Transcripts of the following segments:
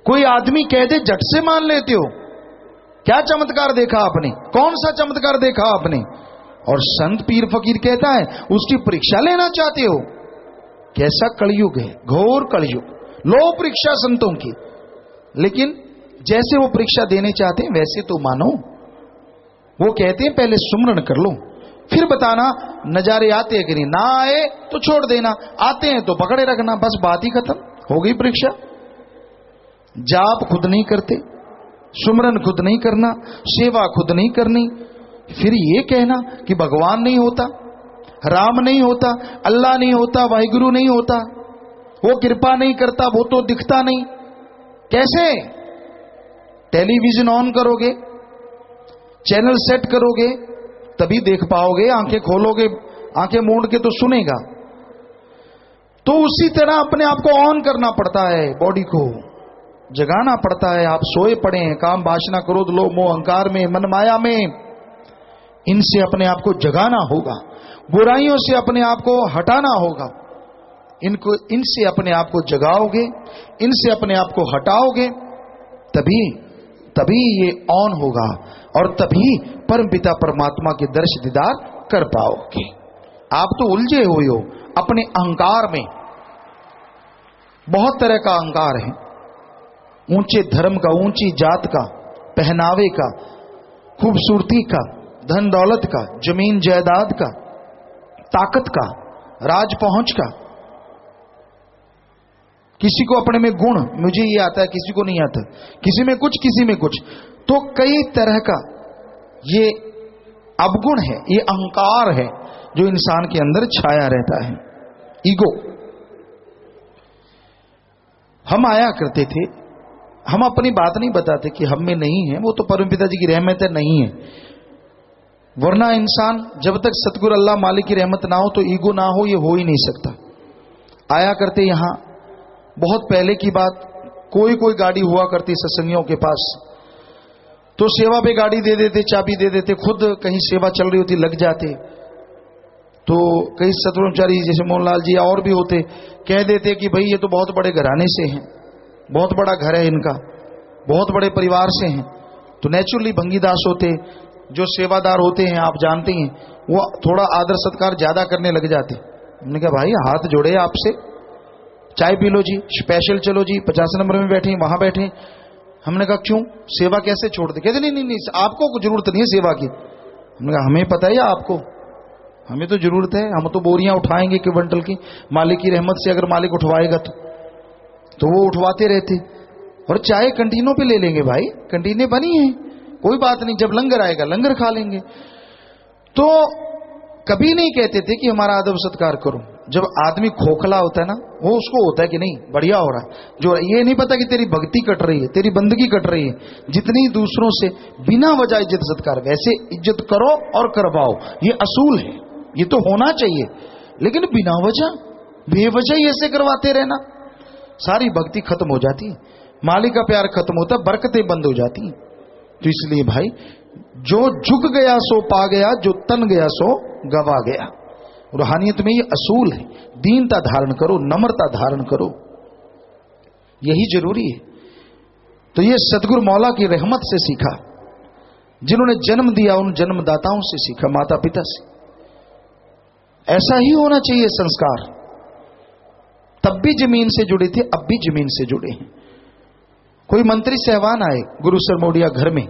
कोई आदमी कह दे झट से मान लेते हो। क्या चमत्कार देखा आपने? कौन सा चमत्कार देखा आपने? और संत पीर फकीर कहता है उसकी परीक्षा लेना चाहते हो। कैसा कलयुग है, घोर कलयुग। लो परीक्षा संतों की, लेकिन जैसे वो परीक्षा देने चाहते हैं वैसे तो मानो। वो कहते हैं पहले सुमरन कर लो, फिर बताना नजारे आते हैं कि नहीं, ना आए तो छोड़ देना, आते हैं तो पकड़े रखना, बस बात ही खत्म, हो गई परीक्षा। जाप खुद नहीं करते, सुमरन खुद नहीं करना, सेवा खुद नहीं करनी, फिर ये कहना कि भगवान नहीं होता, राम नहीं होता, अल्लाह नहीं होता, वाहिगुरु नहीं होता, वो कृपा नहीं करता, वो तो दिखता नहीं। कैसे? टेलीविजन ऑन करोगे, चैनल सेट करोगे तभी देख पाओगे, आंखें खोलोगे, आंखें मूंद के तो सुनेगा। तो उसी तरह अपने आप को ऑन करना पड़ता है, बॉडी को जगाना पड़ता है। आप सोए पड़े हैं, काम वासना क्रोध लोभ मोह अहंकार में, मन माया में, इनसे अपने आप को जगाना होगा, बुराइयों से अपने आप को हटाना होगा। इनसे अपने आप को जगाओगे, इनसे अपने आप को हटाओगे, तभी ये ऑन होगा और तभी परमपिता परमात्मा के दर्श दीदार कर पाओगे। आप तो उलझे हुए हो अपने अहंकार में। बहुत तरह का अहंकार है, ऊंचे धर्म का, ऊंची जात का, पहनावे का, खूबसूरती का, धन दौलत का, जमीन जायदाद का, ताकत का, राज पहुंच का। किसी को अपने में गुण, मुझे ये आता है, किसी को नहीं आता, किसी में कुछ, किसी में कुछ, तो कई तरह का ये अवगुण है, ये अहंकार है जो इंसान के अंदर छाया रहता है। ईगो। हम आया करते थे, हम अपनी बात नहीं बताते कि हम में नहीं है, वो तो परमपिता जी की रहमत है, नहीं है। वरना इंसान जब तक सतगुरु अल्लाह मालिक की रहमत ना हो, तो ईगो ना हो, ये हो ही नहीं सकता। आया करते यहां, बहुत पहले की बात, कोई गाड़ी हुआ करती सत्संगियों के पास, तो सेवा पे गाड़ी दे देते, चाबी दे देते, खुद कहीं सेवा चल रही होती लग जाते, तो कई सतब्रह्मचारी जैसे मोहनलाल जी और भी होते, कह देते कि भाई ये तो बहुत बड़े घराने से हैं, बहुत बड़ा घर है इनका, बहुत बड़े परिवार से हैं। तो नेचुरली भंगीदास होते, जो सेवादार होते हैं आप जानते हैं, वो थोड़ा आदर सत्कार ज्यादा करने लग जाते। हमने कहा भाई हाथ जोड़े आपसे, चाय पी लो जी, स्पेशल चलो जी, 50 नंबर में बैठे, वहां बैठे। हमने कहा क्यों, सेवा कैसे छोड़ दे? कहते नहीं, आपको जरूरत नहीं है सेवा की। हमने कहा हमें पता है आपको, हमें तो जरूरत है, हम तो बोरियां उठाएंगे क्विंटल की, मालिक की रहमत से अगर मालिक उठवाएगा तो वो उठवाते रहते। और चाय कंटीनों पे ले लेंगे भाई, कंटीनें बनी हैं, कोई बात नहीं, जब लंगर आएगा लंगर खा लेंगे। तो कभी नहीं कहते थे कि हमारा अदब सत्कार करो। जब आदमी खोखला होता है ना, वो उसको होता है कि नहीं बढ़िया हो रहा है, जो ये नहीं पता कि तेरी भक्ति कट रही है, तेरी बंदगी कट रही है। जितनी दूसरों से बिना वजह इज्जत सत्कार, वैसे इज्जत करो और करवाओ, ये असूल है, ये तो होना चाहिए। लेकिन बिना वजह बेवजह ही ऐसे करवाते रहना, सारी भक्ति खत्म हो जाती है, मालिक का प्यार खत्म होता, बरकतें बंद हो जाती हैं। तो इसलिए भाई, जो झुक गया सो पा गया, जो तन गया सो गवा गया। रूहानियत में ये असूल है, दीनता धारण करो, नम्रता धारण करो, यही जरूरी है। तो ये सतगुरु मौला की रहमत से सीखा, जिन्होंने जन्म दिया उन जन्मदाताओं से सीखा, माता पिता से। ऐसा ही होना चाहिए संस्कार। तब भी जमीन से जुड़े थे, अब भी जमीन से जुड़े हैं। कोई मंत्री सहवान आए गुरु सरमोडिया घर में,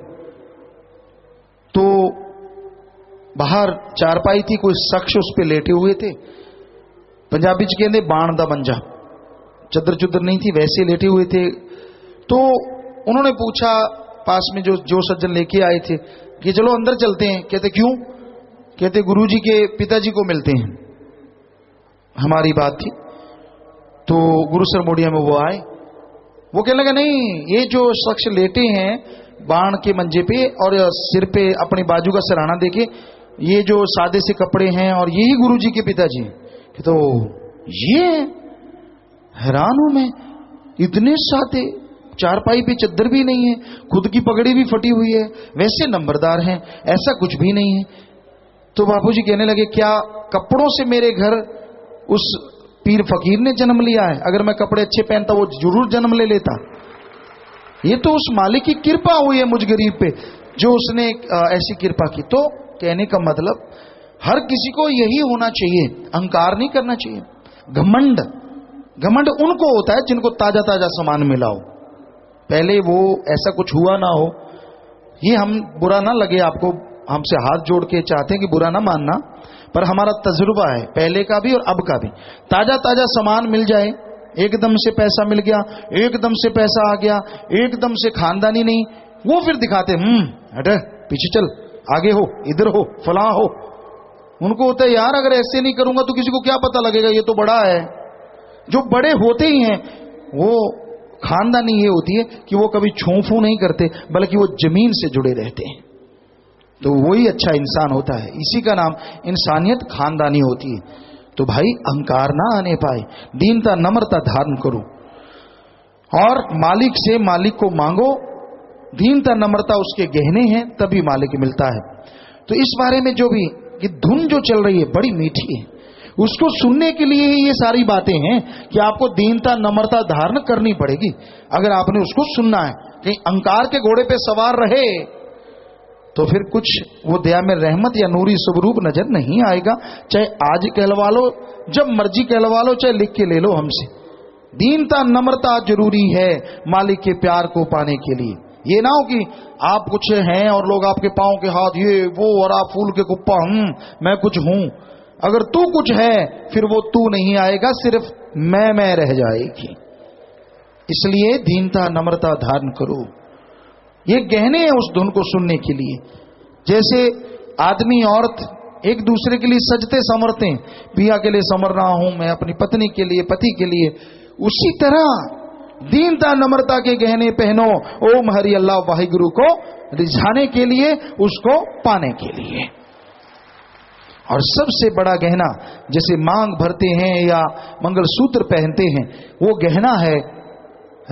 तो बाहर चारपाई थी, कोई शख्स उस पे लेटे हुए थे, पंजाबी च कहते बाण दा मंजा, चदर चुदर नहीं थी, वैसे लेटे हुए थे। तो उन्होंने पूछा पास में जो सज्जन लेके आए थे कि चलो अंदर चलते हैं। कहते क्यों? कहते गुरुजी के पिताजी को मिलते हैं, हमारी बात थी। तो गुरु सरमोडिया में वो आए, वो कहने लगा नहीं, ये जो शख्स लेटे हैं बाण के मंजे पे और सिर पे अपनी बाजू का सराहना देके, ये जो सादे से कपड़े हैं और यही गुरुजी के पिताजी हैं। तो ये हैरान हूं मैं, इतने सादे, चारपाई पे चद्दर भी नहीं है, खुद की पगड़ी भी फटी हुई है, वैसे नंबरदार हैं, ऐसा कुछ भी नहीं है। तो बापूजी कहने लगे क्या कपड़ों से मेरे घर उस पीर फकीर ने जन्म लिया है, अगर मैं कपड़े अच्छे पहनता वो जरूर जन्म ले लेता। ये तो उस मालिक की कृपा हुई है मुझ गरीब पे, जो उसने ऐसी कृपा की। तो कहने का मतलब हर किसी को यही होना चाहिए, अहंकार नहीं करना चाहिए। घमंड, घमंड उनको होता है जिनको ताजा ताजा सामान मिला हो, पहले वो ऐसा कुछ हुआ ना हो। ये हम बुरा ना लगे आपको, हमसे हाथ जोड़ के चाहते हैं कि बुरा ना मानना, पर हमारा तजुर्बा है पहले का भी और अब का भी। ताजा ताजा सामान मिल जाए, एकदम से पैसा मिल गया, एकदम से पैसा आ गया, एकदम से खानदानी नहीं, वो फिर दिखाते हटे पीछे चल, आगे हो, इधर हो, फलां हो। उनको होता है यार अगर ऐसे नहीं करूंगा तो किसी को क्या पता लगेगा, ये तो बड़ा है। जो बड़े होते ही हैं वो खानदानी ये होती है कि वो कभी छूफू नहीं करते, बल्कि वो जमीन से जुड़े रहते हैं, तो वही अच्छा इंसान होता है। इसी का नाम इंसानियत खानदानी होती है। तो भाई अहंकार ना आने पाए, दीनता नम्रता धारण करो और मालिक से मालिक को मांगो। दीनता नम्रता उसके गहने हैं, तभी मालिक मिलता है। तो इस बारे में जो भी ये धुन जो चल रही है बड़ी मीठी है, उसको सुनने के लिए ही ये सारी बातें हैं कि आपको दीनता नम्रता धारण करनी पड़ेगी अगर आपने उसको सुनना है। कहीं अहंकार के घोड़े पे सवार रहे तो फिर कुछ वो दया में रहमत या नूरी स्वरूप नजर नहीं आएगा। चाहे आज कहलवा लो, जब मर्जी कहलवा लो, चाहे लिख के ले लो हमसे। दीनता नम्रता जरूरी है मालिक के प्यार को पाने के लिए। ये ना हो कि आप कुछ हैं और लोग आपके पांव के हाथ ये वो, और आप फूल के कुप्पा मैं कुछ हूं। अगर तू कुछ है फिर वो तू नहीं आएगा, सिर्फ मैं रह जाएगी। इसलिए दीनता नम्रता धारण करो। ये गहने हैं उस धुन को सुनने के लिए। जैसे आदमी औरत एक दूसरे के लिए सजते संवरते हैं, पिया के लिए संवर रहा हूं मैं, अपनी पत्नी के लिए, पति के लिए, उसी तरह दीनता नम्रता के गहने पहनो ओम हरि अल्लाह वाहिगुरु को रिझाने के लिए, उसको पाने के लिए। और सबसे बड़ा गहना जैसे मांग भरते हैं या मंगलसूत्र पहनते हैं, वो गहना है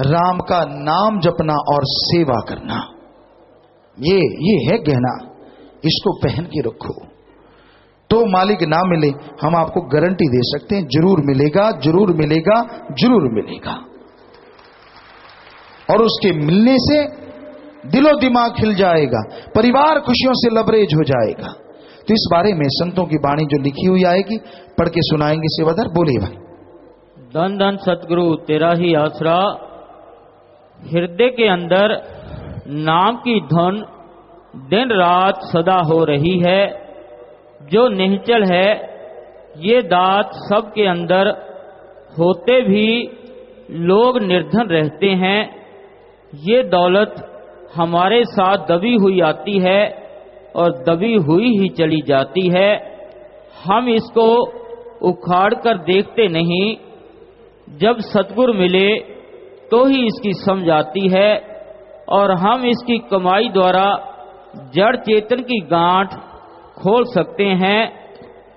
राम का नाम जपना और सेवा करना। ये है गहना, इसको पहन के रखो। तो मालिक ना मिले, हम आपको गारंटी दे सकते हैं जरूर मिलेगा, जरूर मिलेगा, जरूर मिलेगा। और उसके मिलने से दिलो दिमाग खिल जाएगा, परिवार खुशियों से लबरेज हो जाएगा। तो इस बारे में संतों की वाणी जो लिखी हुई आएगी पढ़ के सुनाएंगे सेवादार। बोलिए भाई। धन धन सतगुरु तेरा ही आसरा, हृदय के अंदर नाम की धुन दिन रात सदा हो रही है। जो निश्चल है ये दात सबके अंदर होते भी लोग निर्धन रहते हैं। ये दौलत हमारे साथ दबी हुई आती है और दबी हुई ही चली जाती है। हम इसको उखाड़ कर देखते नहीं, जब सतगुरु मिले तो ही इसकी समझ आती है और हम इसकी कमाई द्वारा जड़ चेतन की गांठ खोल सकते हैं।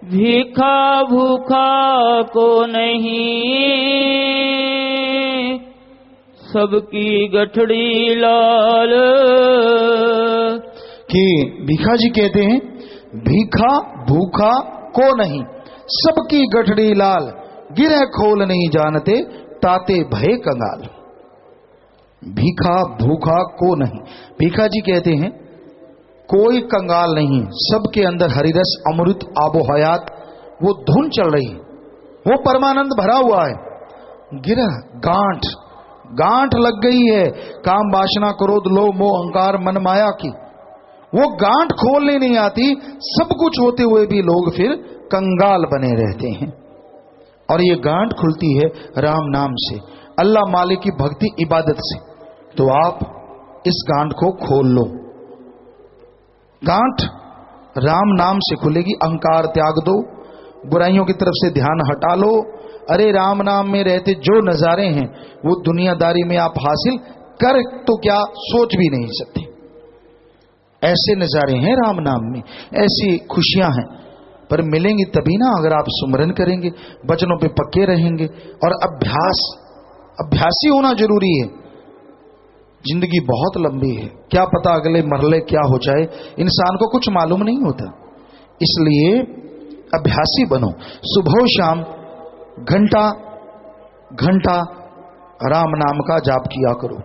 भीखा भूखा को नहीं, सबकी गठड़ी लाल। कि भीखा जी कहते हैं भीखा भूखा को नहीं, सबकी गठड़ी लाल, गिरह खोल नहीं जानते ताते भय कंगाल। भीखा भूखा को नहीं, भीखा जी कहते हैं कोई कंगाल नहीं, सबके अंदर हरिरस अमृत आबो हयात वो धुन चल रही है, वो परमानंद भरा हुआ है। गिरह गांठ, गांठ लग गई है काम वासना क्रोध लोभ मोह अहंकार मन माया की, वो गांठ खोलने नहीं आती। सब कुछ होते हुए भी लोग फिर कंगाल बने रहते हैं। और ये गांठ खुलती है राम नाम से, अल्लाह मालिक की भक्ति इबादत से। तो आप इस गांठ को खोल लो, गांठ राम नाम से खुलेगी। अहंकार त्याग दो, बुराइयों की तरफ से ध्यान हटा लो। अरे राम नाम में रहते जो नजारे हैं वो दुनियादारी में आप हासिल कर तो क्या सोच भी नहीं सकते। ऐसे नजारे हैं राम नाम में, ऐसी खुशियां हैं, पर मिलेंगी तभी ना अगर आप सुमरन करेंगे, वचनों पे पक्के रहेंगे। और अभ्यासी होना जरूरी है। जिंदगी बहुत लंबी है, क्या पता अगले मरले क्या हो जाए, इंसान को कुछ मालूम नहीं होता। इसलिए अभ्यासी बनो, सुबह शाम घंटा घंटा राम नाम का जाप किया करो।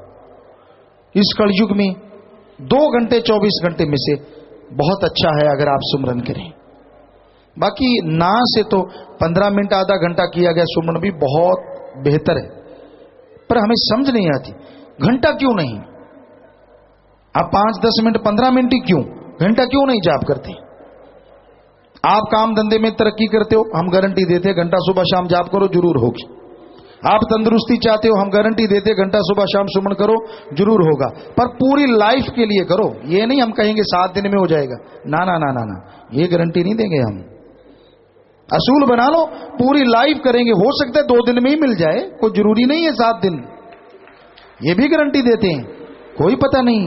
इस कलयुग में 2 घंटे 24 घंटे में से बहुत अच्छा है अगर आप सुमरन करें। बाकी ना से तो 15 मिनट आधा घंटा किया गया सुमरन भी बहुत बेहतर है, पर हमें समझ नहीं आती घंटा क्यों नहीं। आप 5-10 मिनट 15 मिनट ही क्यों, घंटा क्यों नहीं जाप करते। आप काम धंधे में तरक्की करते हो, हम गारंटी देते हैं घंटा सुबह शाम जाप करो जरूर होगी। आप तंदुरुस्ती चाहते हो, हम गारंटी देते हैं घंटा सुबह शाम सुमन करो जरूर होगा। पर पूरी लाइफ के लिए करो, ये नहीं हम कहेंगे 7 दिन में हो जाएगा, ना ना ना ना ना, ये गारंटी नहीं देंगे हम। असूल बना लो, पूरी लाइफ करेंगे, हो सकता है 2 दिन में ही मिल जाए, कोई जरूरी नहीं है 7 दिन, ये भी गारंटी देते हैं, कोई पता नहीं।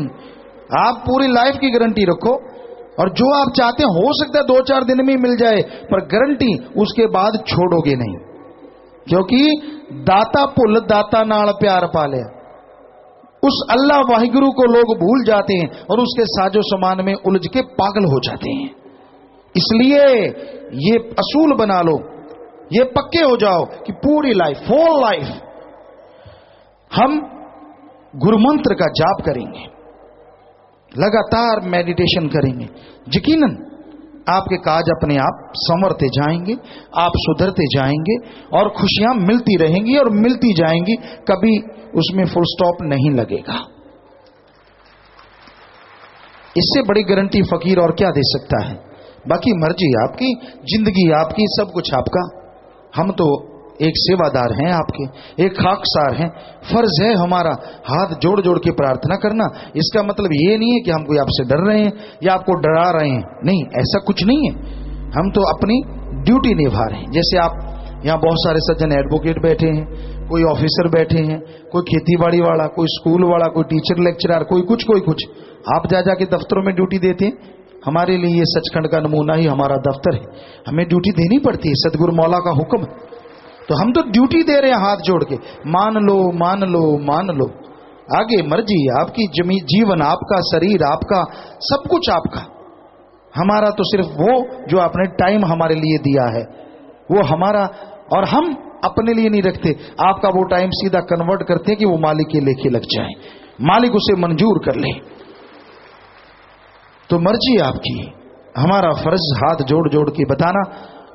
आप पूरी लाइफ की गारंटी रखो, और जो आप चाहते हैं हो सकता है 2-4 दिन में ही मिल जाए, पर गारंटी उसके बाद छोड़ोगे नहीं, क्योंकि दाता पुल दाता नाल प्यार पाले। उस अल्लाह वाहिगुरु को लोग भूल जाते हैं और उसके साजो सामान में उलझ के पागल हो जाते हैं। इसलिए ये असूल बना लो, ये पक्के हो जाओ कि पूरी लाइफ, होल लाइफ हम गुरुमंत्र का जाप करेंगे, लगातार मेडिटेशन करेंगे। यकीनन आपके काज अपने आप संवरते जाएंगे, आप सुधरते जाएंगे और खुशियां मिलती रहेंगी और मिलती जाएंगी, कभी उसमें फुल स्टॉप नहीं लगेगा। इससे बड़ी गारंटी फकीर और क्या दे सकता है। बाकी मर्जी आपकी, जिंदगी आपकी, सब कुछ आपका। हम तो एक सेवादार हैं आपके, एक खाकसार हैं। फर्ज है हमारा हाथ जोड़ जोड़ के प्रार्थना करना। इसका मतलब ये नहीं है कि हम कोई आपसे डर रहे हैं या आपको डरा रहे हैं, नहीं, ऐसा कुछ नहीं है। हम तो अपनी ड्यूटी निभा रहे हैं। जैसे आप यहाँ बहुत सारे सज्जन एडवोकेट बैठे हैं, कोई ऑफिसर बैठे हैं, कोई खेतीबाड़ी वाला, कोई स्कूल वाला, कोई टीचर लेक्चरर, कोई कुछ। आप जा जाके दफ्तरों में ड्यूटी देते हैं। हमारे लिए ये सचखंड का नमूना ही हमारा दफ्तर है, हमें ड्यूटी देनी पड़ती है, सतगुरु मौला का हुक्म। तो हम तो ड्यूटी दे रहे हैं हाथ जोड़ के, मान लो मान लो मान लो। आगे मर्जी आपकी, जीवन आपका, शरीर आपका, सब कुछ आपका। हमारा तो सिर्फ वो जो आपने टाइम हमारे लिए दिया है वो हमारा, और हम अपने लिए नहीं रखते। आपका वो टाइम सीधा कन्वर्ट करते हैं कि वो मालिक के लेखे लग जाए, मालिक उसे मंजूर कर ले। तो मर्जी आपकी, हमारा फर्ज हाथ जोड़ जोड़ के बताना।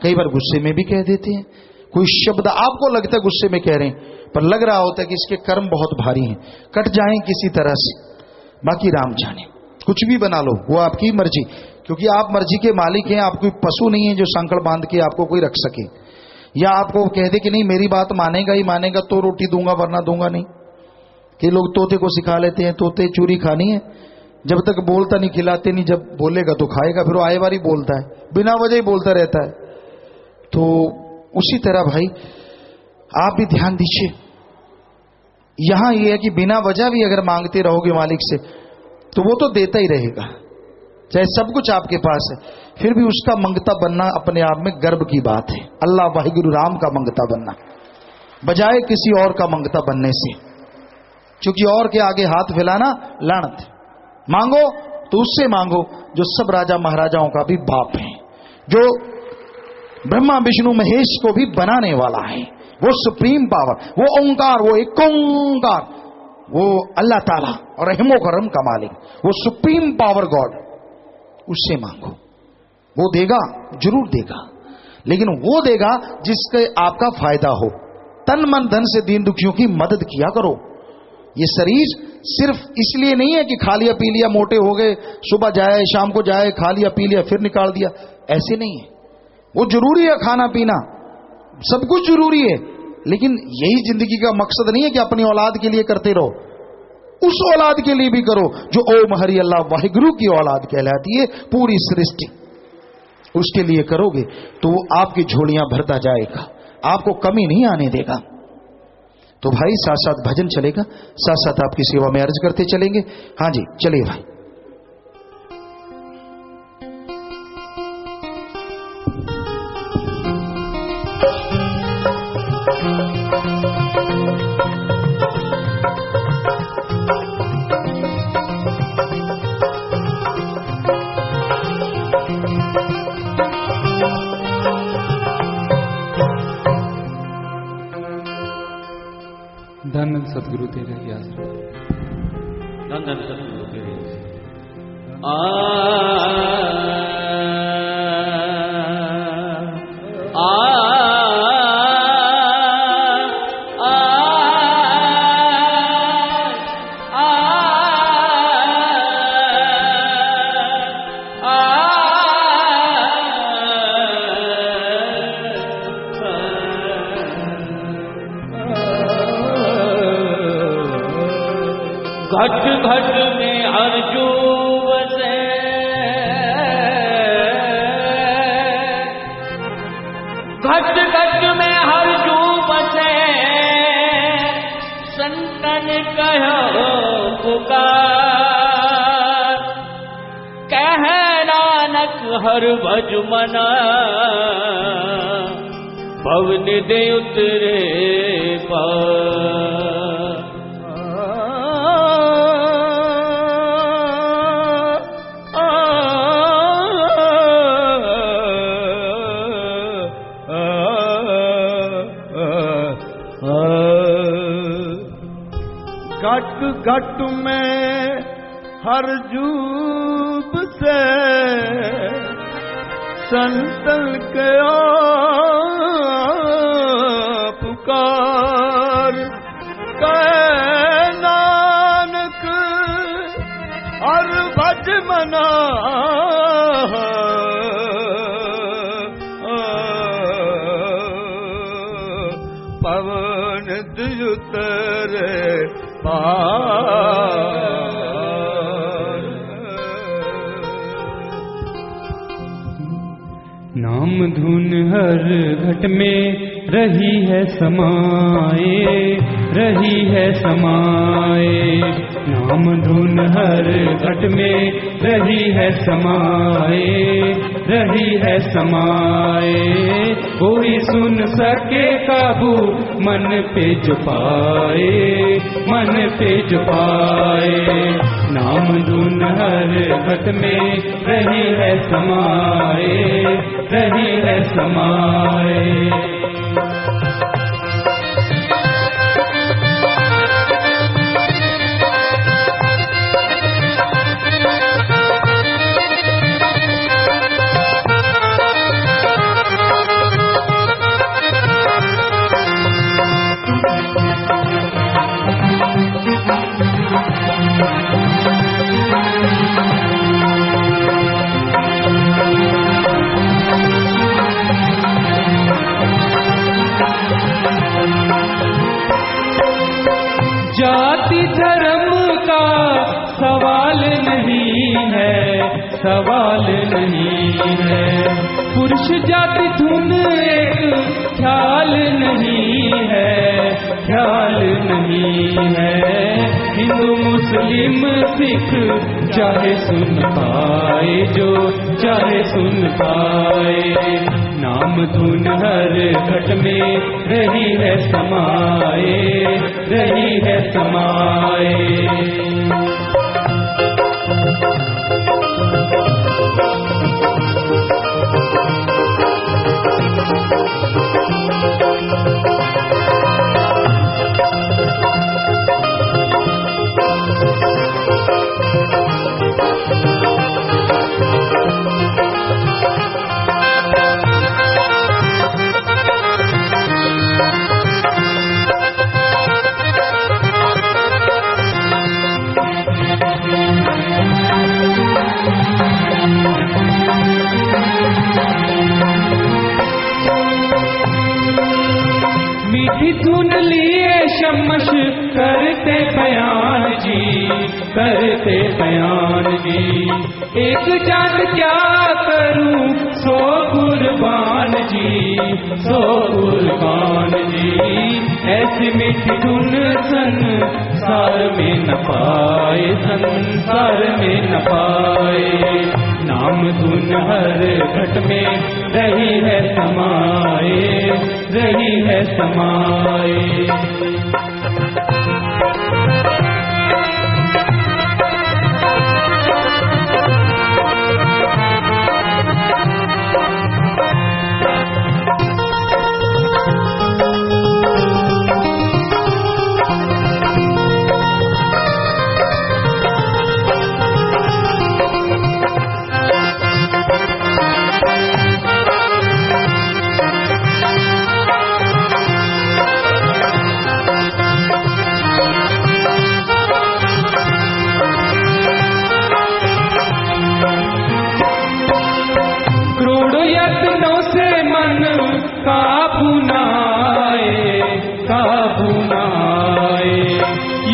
कई बार गुस्से में भी कह देते हैं, कोई शब्द आपको लगता है गुस्से में कह रहे हैं, पर लग रहा होता है कि इसके कर्म बहुत भारी हैं, कट जाएं किसी तरह से। बाकी राम जाने, कुछ भी बना लो, वो आपकी मर्जी, क्योंकि आप मर्जी के मालिक हैं। आप कोई पशु नहीं है जो सांकड़ बांध के आपको कोई रख सके, या आपको कह दे कि नहीं मेरी बात मानेगा ही मानेगा तो रोटी दूंगा वरना दूंगा नहीं। कि लोग तोते को सिखा लेते हैं, तोते चूरी खानी है, जब तक बोलता नहीं खिलाते नहीं, जब बोलेगा तो खाएगा, फिर वो आए बार ही बोलता है, बिना वजह ही बोलता रहता है। तो उसी तरह भाई आप भी ध्यान दीजिए, यहां यह है कि बिना वजह भी अगर मांगते रहोगे मालिक से तो वो तो देता ही रहेगा, चाहे सब कुछ आपके पास है, फिर भी उसका मंगता बनना अपने आप में गर्व की बात है। अल्लाह वाहिगुरु राम का मंगता बनना बजाय किसी और का मंगता बनने से, क्योंकि और के आगे हाथ फैलाना लानत। मांगो तो उससे मांगो जो सब राजा महाराजाओं का भी बाप है, जो ब्रह्मा विष्णु महेश को भी बनाने वाला है, वो सुप्रीम पावर, वो ओंकार, वो एक ओंकार, वो अल्लाह ताला और रहमो करम का मालिक, वो सुप्रीम पावर गॉड, उससे मांगो, वो देगा, जरूर देगा, लेकिन वो देगा जिसके आपका फायदा हो। तन मन धन से दीन दुखियों की मदद किया करो। ये शरीर सिर्फ इसलिए नहीं है कि खा लिया पी लिया मोटे हो गए, सुबह जाए शाम को जाए, खा लिया पी लिया फिर निकाल दिया, ऐसे नहीं है। वो जरूरी है, खाना पीना सब कुछ जरूरी है, लेकिन यही जिंदगी का मकसद नहीं है कि अपनी औलाद के लिए करते रहो, उस औलाद के लिए भी करो जो ओम हरि अल्लाह वाहिगुरु की औलाद कहलाती है। पूरी सृष्टि उसके लिए करोगे तो वो आपकी झोलियां भरता जाएगा, आपको कमी नहीं आने देगा। तो भाई साथ साथ भजन चलेगा, साथ साथ आपकी सेवा में अर्ज करते चलेंगे। हाँ जी चलिए भाई। धन धन सतगुरु तेरे घट घट में अर्जू बसे, घट घट में अर्जू बसे, संतन कहो पुकार, कह नानक हर भज मना, पवन दे उतरे पार। घट घट में हर जूब से संतन के पुकार, कह नानक हर भज मना, पवन दुतरे नाम धुन हर घट में रही है समाए, रही है समाए। नाम धुन हर घट में रही है समाए, रही है समाए। कोई सुन सके काबू मन पे जो पाए, मन पे जो पाए। नाम धुन हर घट में रही है समाए, रही है समाए। जाति धर्म का सवाल नहीं है, सवाल नहीं है। पुरुष जाति धुन एक ख्याल नहीं है, ख्याल नहीं है। हिंदू मुस्लिम सिख चाहे सुन पाए, जो चाहे सुन पाए। नाम धुन हर घट में रही है समाए, रही है समाए। मीठी धुन लिए शमश करते बयान जी, करते बयान जी। एक जान क्या करूं सो कुर्बान जी, सो कुर्बान जी। ऐसी मीठी धुन संसार में न पाए, संसार में न पाए। नाम धुन हर घट में रही है समाए, रही है समाए।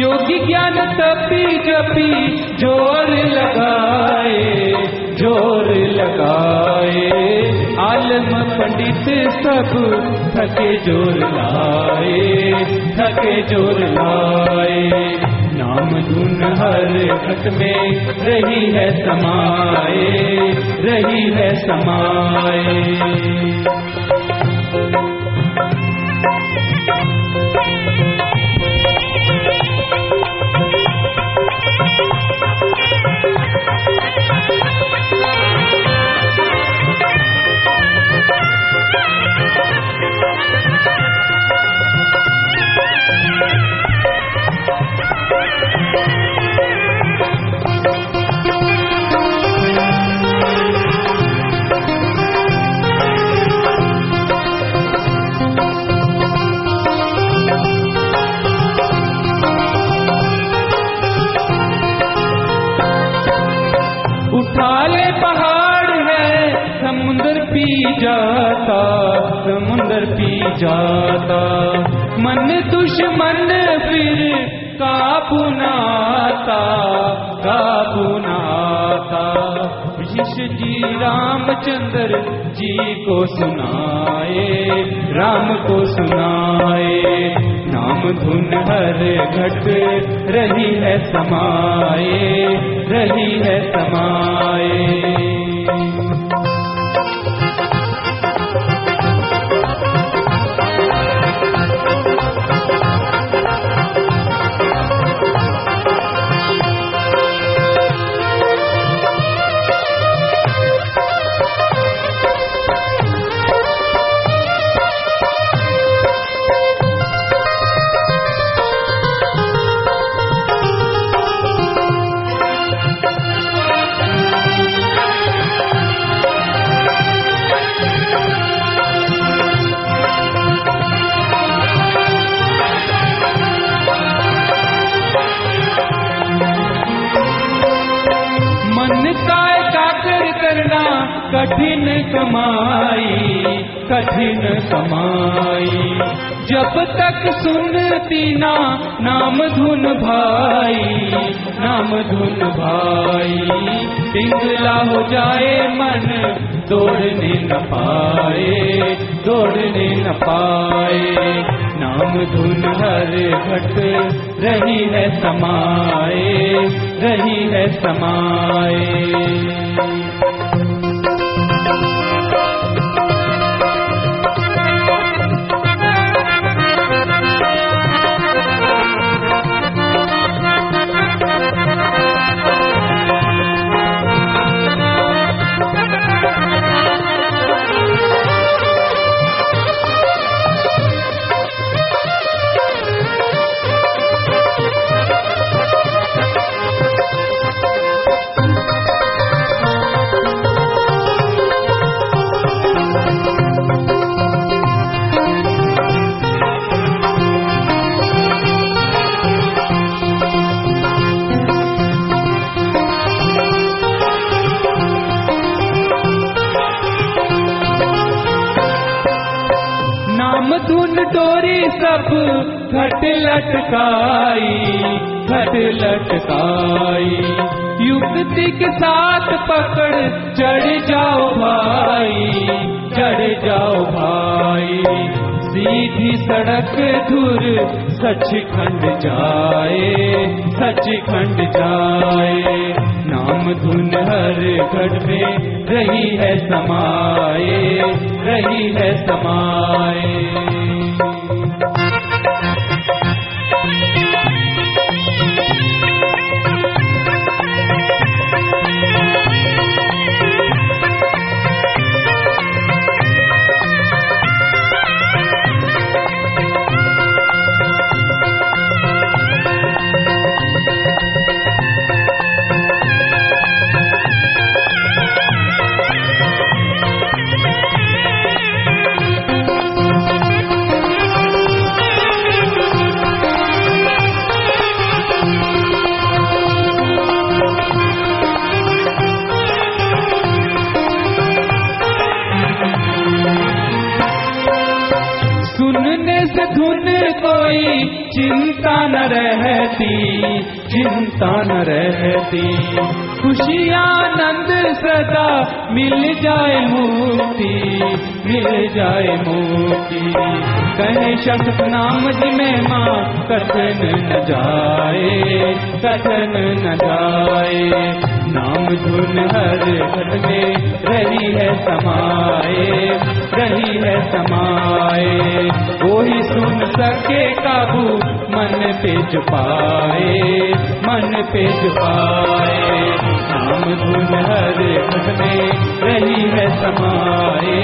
योगी ज्ञान तपी जपी जोर लगाए आलम पंडित सब थके जोर लाए नाम धुन हर घट में रही है समाए उठाले पहाड़ है समुंदर पी जाता मन दुश्मन फिर काबू ना आता विशेष जी रामचंद्र जी को सुनाए नाम धुन हर घट रही है समाए कठिन कमाई जब तक सुनती ना नाम धुन भाई पिंगला हो जाए मन दौड़ने न पाए नाम धुन हर घट रही है समाए धुन डोरी सब घट लटकाई युक्ति के साथ पकड़ चढ़ जाओ भाई सीधी सड़क धुर सचखंड जाए नाम धुन हर घट में रही है समाए चिंता न रहती, चिंता न रहती। खुशी आनंद सदा मिल जाए मुक्ति, मिल जाए मुक्ति। कहे शब्द नाम जिमे माँ कथन न जाए, कथन न जाए। नाम धुन हर घर में रही है समाए, रही है समाए। वही सुन सके काबू मन पे छुपाए, मन पे छुपाए। नाम धुन हर घर में रही है समाए,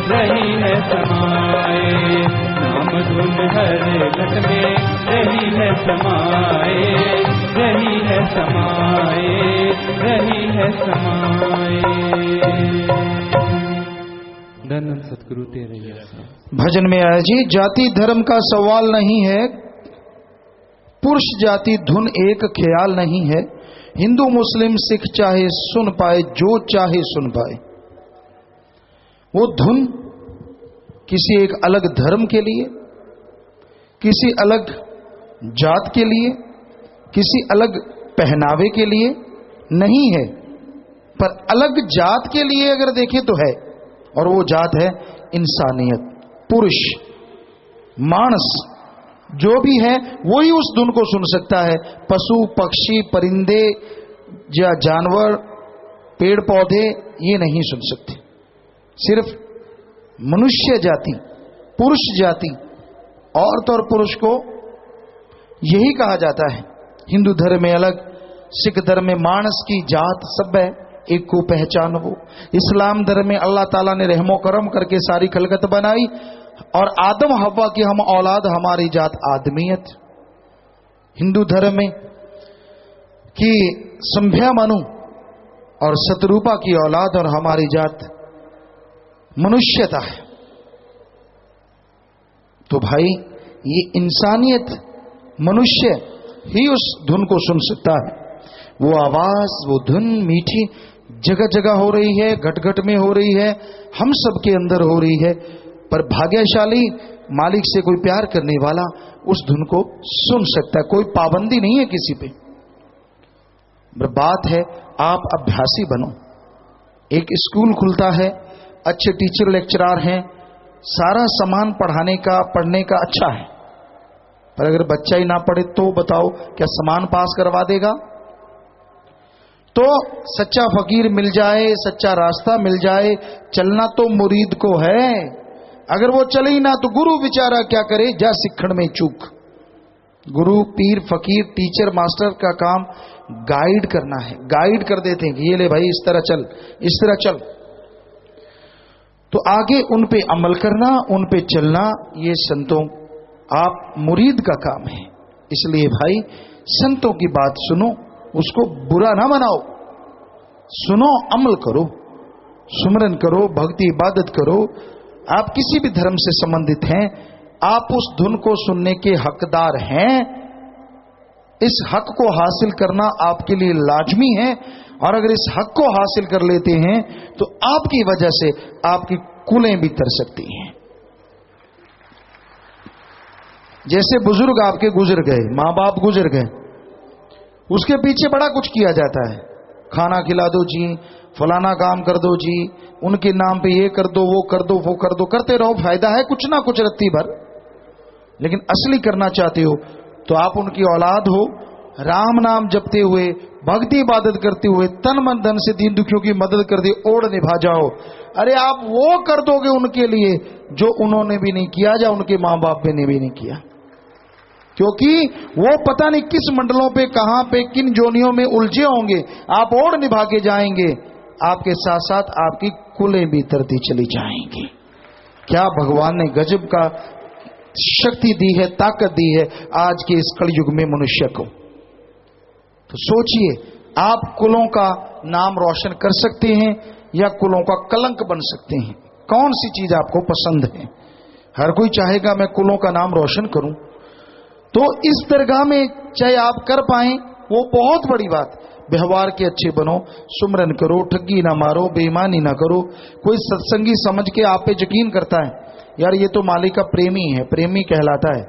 रही है समाए। नाम धुन हर घर में रही है समाए, रही है समाए, रही है समाए। धन्य सतगुरु तेरे जैसा। भजन में आया जी, जाति धर्म का सवाल नहीं है, पुरुष जाति धुन एक ख्याल नहीं है। हिंदू मुस्लिम सिख चाहे सुन पाए, जो चाहे सुन पाए। वो धुन किसी एक अलग धर्म के लिए, किसी अलग जात के लिए, किसी अलग पहनावे के लिए नहीं है, पर अलग जात के लिए अगर देखें तो है। और वो जात है इंसानियत, पुरुष, मानस जो भी है वही उस धुन को सुन सकता है। पशु पक्षी परिंदे या जानवर पेड़ पौधे ये नहीं सुन सकते। सिर्फ मनुष्य जाति, पुरुष जाति, औरत और पुरुष को यही कहा जाता है। हिंदू धर्म में अलग, सिख धर्म में मानस की जात सब है, एक को पहचान वो। इस्लाम धर्म में अल्लाह ताला ने रहमो करम करके सारी खलकत बनाई, और आदम हव्वा की हम औलाद, हमारी जात आदमियत। हिंदू धर्म में कि संभ्या मनु और शतरूपा की औलाद, और हमारी जात मनुष्यता है। तो भाई ये इंसानियत, मनुष्य ही उस धुन को सुन सकता है। वो आवाज, वो धुन मीठी जगह जगह हो रही है, घट घट में हो रही है, हम सबके अंदर हो रही है। पर भाग्यशाली मालिक से कोई प्यार करने वाला उस धुन को सुन सकता है, कोई पाबंदी नहीं है किसी पे। बात है आप अभ्यासी बनो। एक स्कूल खुलता है, अच्छे टीचर लेक्चरार हैं, सारा सामान पढ़ाने का पढ़ने का अच्छा है, पर अगर बच्चा ही ना पढ़े तो बताओ क्या सामान पास करवा देगा? तो सच्चा फकीर मिल जाए, सच्चा रास्ता मिल जाए, चलना तो मुरीद को है। अगर वो चले ही ना तो गुरु बेचारा क्या करे, जा सिखण में चूक। गुरु पीर फकीर टीचर मास्टर का काम गाइड करना है, गाइड कर देते हैं कि ये ले भाई इस तरह चल, इस तरह चल। तो आगे उन पे अमल करना, उन पे चलना, ये संतों आप मुरीद का काम है। इसलिए भाई संतों की बात सुनो, उसको बुरा ना मनाओ, सुनो, अमल करो, सुमरन करो, भक्ति इबादत करो। आप किसी भी धर्म से संबंधित हैं, आप उस धुन को सुनने के हकदार हैं। इस हक को हासिल करना आपके लिए लाजमी है, और अगर इस हक को हासिल कर लेते हैं तो आपकी वजह से आपकी कुलें भी तर सकती हैं। जैसे बुजुर्ग आपके गुजर गए, मां बाप गुजर गए, उसके पीछे बड़ा कुछ किया जाता है, खाना खिला दो जी, फलाना काम कर दो जी, उनके नाम पे ये कर दो, वो कर दो, वो कर दो, करते रहो, फायदा है कुछ ना कुछ रत्ती भर। लेकिन असली करना चाहते हो तो आप उनकी औलाद हो, राम नाम जपते हुए, भक्ति इबादत करते हुए, तन मन धन से दीन दुखियों की मदद कर दे, ओढ़ निभा जाओ। अरे आप वो कर दोगे उनके लिए जो उन्होंने भी नहीं किया, या उनके मां बाप ने भी नहीं किया, क्योंकि वो पता नहीं किस मंडलों पे, कहां पे, किन जोनियों में उलझे होंगे। आप ओढ़ निभा के जाएंगे, आपके साथ साथ आपकी कुलें भी तरती चली जाएंगी। क्या भगवान ने गजब का शक्ति दी है, ताकत दी है आज के इस कलयुग में मनुष्य को। तो सोचिए, आप कुलों का नाम रोशन कर सकते हैं या कुलों का कलंक बन सकते हैं? कौन सी चीज आपको पसंद है? हर कोई चाहेगा मैं कुलों का नाम रोशन करूं। तो इस दरगाह में चाहे आप कर पाए वो बहुत बड़ी बात। व्यवहार के अच्छे बनो, सुमरन करो, ठगी ना मारो, बेईमानी ना करो। कोई सत्संगी समझ के आप पे यकीन करता है, यार ये तो मालिक का प्रेमी है, प्रेमी कहलाता है,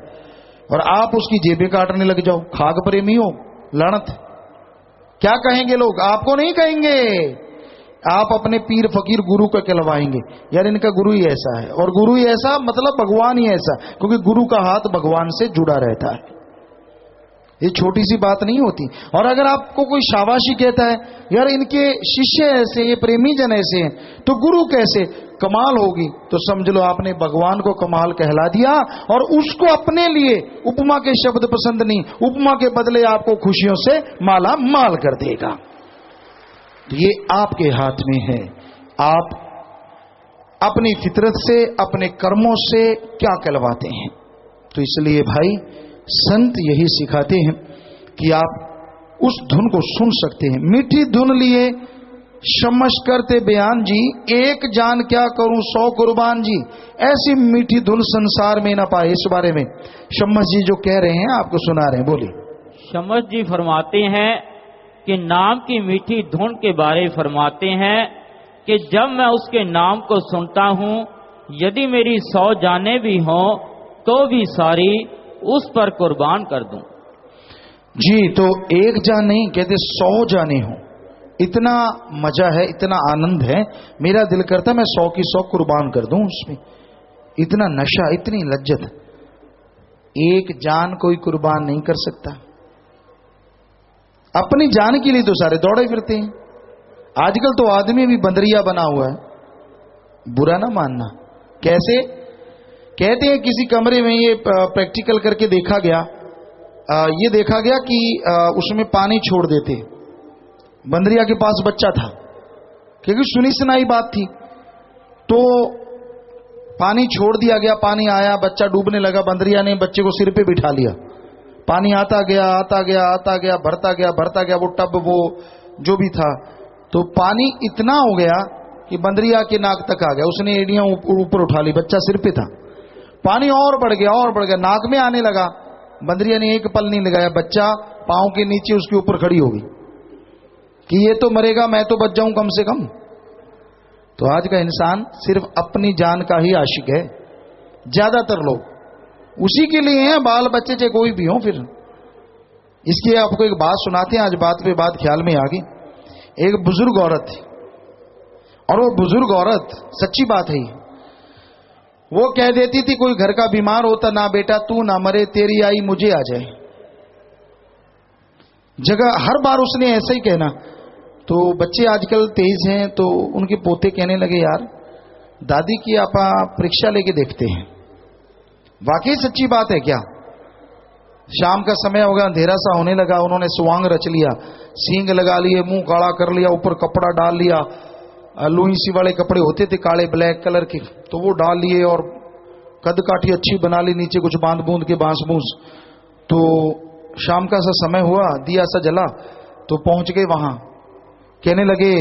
और आप उसकी जेबें काटने लग जाओ, खाक प्रेमी हो, लानत। क्या कहेंगे लोग? आपको नहीं कहेंगे, आप अपने पीर फकीर गुरु को कहलवाएंगे, यार इनका गुरु ही ऐसा है, और गुरु ही ऐसा मतलब भगवान ही ऐसा, क्योंकि गुरु का हाथ भगवान से जुड़ा रहता है। ये छोटी सी बात नहीं होती। और अगर आपको कोई शाबाशी कहता है, यार इनके शिष्य ऐसे, ये प्रेमी जन ऐसे हैं, तो गुरु कैसे, कमाल होगी, तो समझ लो आपने भगवान को कमाल कहला दिया, और उसको अपने लिए उपमा के शब्द पसंद नहीं, उपमा के बदले आपको खुशियों से माला माल कर देगा। तो ये आपके हाथ में है, आप अपनी फितरत से, अपने कर्मों से क्या कहलवाते हैं। तो इसलिए भाई संत यही सिखाते हैं कि आप उस धुन को सुन सकते हैं। मीठी धुन लिए शमश करते बयान जी, एक जान क्या करूं 100 कुर्बान जी। ऐसी मीठी धुन संसार में ना पाए। इस बारे में शमश जी जो कह रहे हैं आपको सुना रहे हैं, बोलिए। शमश जी फरमाते हैं कि नाम की मीठी धुन के बारे फरमाते हैं कि जब मैं उसके नाम को सुनता हूं, यदि मेरी 100 जानें भी हों तो भी सारी उस पर कुर्बान कर दूं। जी, तो एक जान नहीं कहते, 100 जाने हो। इतना मजा है, इतना आनंद है, मेरा दिल करता मैं 100 की 100 कुर्बान कर दूं उसमें। इतना नशा, इतनी लज्जत, एक जान कोई कुर्बान नहीं कर सकता। अपनी जान के लिए तो सारे दौड़े फिरते हैं। आजकल तो आदमी भी बंदरिया बना हुआ है, बुरा ना मानना। कैसे? कहते हैं किसी कमरे में ये प्रैक्टिकल करके देखा गया, ये देखा गया कि उसमें पानी छोड़ देते। बंदरिया के पास बच्चा था, क्योंकि सुनी सुनाई बात थी, तो पानी छोड़ दिया गया। पानी आया, बच्चा डूबने लगा, बंदरिया ने बच्चे को सिर पे बिठा लिया। पानी आता गया आता गया आता गया, भरता गया भरता गया, वो टब वो जो भी था, तो पानी इतना हो गया कि बंदरिया के नाक तक आ गया। उसने एड़ियां ऊपर उठा ली, बच्चा सिर पे था। पानी और बढ़ गया और बढ़ गया, नाक में आने लगा। बंदरिया ने एक पल नहीं लगाया, बच्चा पांव के नीचे उसके ऊपर खड़ी होगी कि ये तो मरेगा, मैं तो बच जाऊं कम से कम। तो आज का इंसान सिर्फ अपनी जान का ही आशिक है, ज्यादातर लोग उसी के लिए हैं, बाल बच्चे चाहे कोई भी हो। फिर इसकी आपको एक बात सुनाते हैं, आज बात पे बात ख्याल में आ गई। एक बुजुर्ग औरत थी, और वो बुजुर्ग औरत, सच्ची बात है, वो कह देती थी कोई घर का बीमार होता, ना बेटा तू ना मरे, तेरी आई मुझे आ जाए। जगह हर बार उसने ऐसा ही कहना। तो बच्चे आजकल तेज हैं, तो उनके पोते कहने लगे, यार दादी की आप परीक्षा लेके देखते हैं। वाकई सच्ची बात है क्या? शाम का समय हो गया, अंधेरा सा होने लगा, उन्होंने स्वांग रच लिया, सींग लगा लिए, मुंह काला कर लिया, ऊपर कपड़ा डाल लिया, लुई सी वाले कपड़े होते थे काले ब्लैक कलर के, तो वो डाल लिए, और कद काठी अच्छी बना ली, नीचे कुछ बांध बूंद के बांस बूंस। तो शाम का सा समय हुआ, दिया सा जला, तो पहुंच गए वहां। कहने लगे,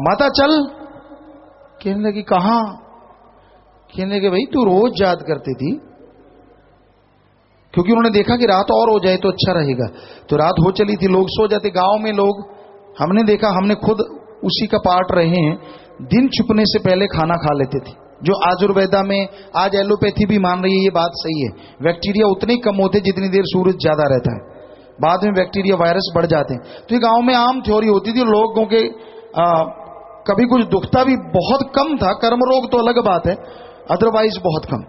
माता चल। कहने लगी, कहां? कहने लगे, भाई तू रोज याद करती थी, क्योंकि उन्होंने देखा कि रात और हो जाए तो अच्छा रहेगा। तो रात हो चली थी, लोग सो जाते। गांव में लोग, हमने देखा, हमने खुद उसी का पार्ट रहे हैं, दिन छुपने से पहले खाना खा लेते थे। जो आयुर्वेदा में आज एलोपैथी भी मान रही है, ये बात सही है। बैक्टीरिया उतने ही कम होते जितनी देर सूरज ज्यादा रहता है, बाद में बैक्टीरिया वायरस बढ़ जाते हैं। तो ये गांव में आम थ्योरी होती थी। लोगों के कभी कुछ दुखता भी बहुत कम था, कर्म रोग तो अलग बात है, अदरवाइज बहुत कम।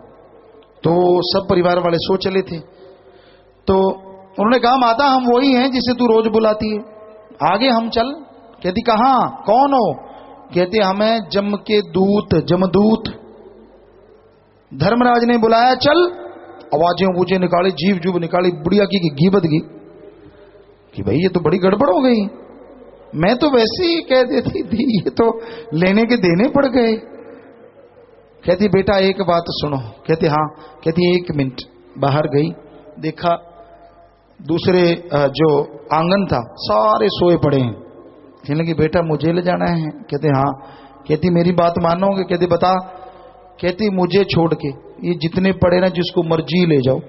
तो सब परिवार वाले सो चले थे। तो उन्होंने कहा, माता हम वही हैं जिसे तू रोज बुलाती है, आगे हम चल। कहती, कहां? कौन हो? कहते, हमें जम के दूत, जमदूत धर्मराज ने बुलाया, चल। आवाजें ऊंचे निकाली, जीव जुब निकाली, बुढ़िया की घीबत गई कि भाई ये तो बड़ी गड़बड़ हो गई, मैं तो वैसे ही कह देती थी, ये तो लेने के देने पड़ गए। कहती, बेटा एक बात सुनो। कहती, हाँ। कहती, 1 मिनट। बाहर गई, देखा दूसरे जो आंगन था सारे सोए पड़े हैं। कहने लगी, बेटा मुझे ले जाना है? कहते, हाँ। कहती, मेरी बात मानोगे? कहते, बता। कहती, मुझे छोड़ के ये जितने पड़े ना, जिसको मर्जी ले जाओ,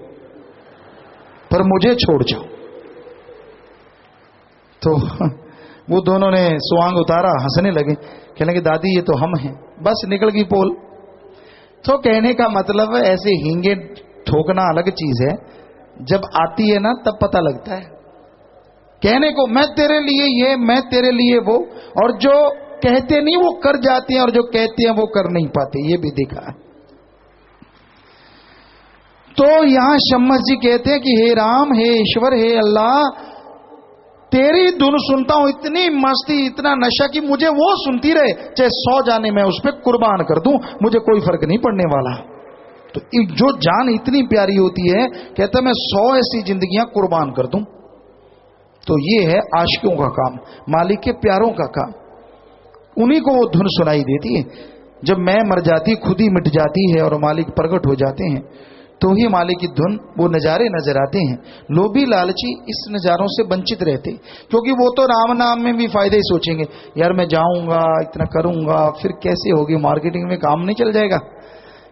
पर मुझे छोड़ जाओ। तो वो दोनों ने स्वांग उतारा, हंसने लगे। कहने लगे, दादी ये तो हम हैं। बस निकल गई पोल। तो कहने का मतलब ऐसे हींगे ठोकना अलग चीज है, जब आती है ना तब पता लगता है। कहने को मैं तेरे लिए ये, मैं तेरे लिए वो, और जो कहते नहीं वो कर जाते हैं, और जो कहते हैं वो कर नहीं पाते, ये भी देखा है। तो यहां शम्मस जी कहते हैं कि हे राम, हे ईश्वर, हे अल्लाह, तेरी धुन सुनता हूं, इतनी मस्ती, इतना नशा कि मुझे वो सुनती रहे, चाहे 100 जाने मैं उस पर कुर्बान कर दूं, मुझे कोई फर्क नहीं पड़ने वाला। तो जो जान इतनी प्यारी होती है, कहता मैं 100 ऐसी जिंदगियां कुर्बान कर दूं। तो ये है आशिकों का काम, मालिक के प्यारों का काम। उन्हीं को वो धुन सुनाई देती है। जब मैं मर जाती, खुद ही मिट जाती है और मालिक प्रकट हो जाते हैं, तो ही मालिक की धुन, वो नजारे नजर आते हैं। लोभी लालची इस नजारों से वंचित रहते, क्योंकि वो तो राम नाम में भी फायदे ही सोचेंगे। यार मैं जाऊंगा, इतना करूंगा, फिर कैसे होगी मार्केटिंग में, काम नहीं चल जाएगा,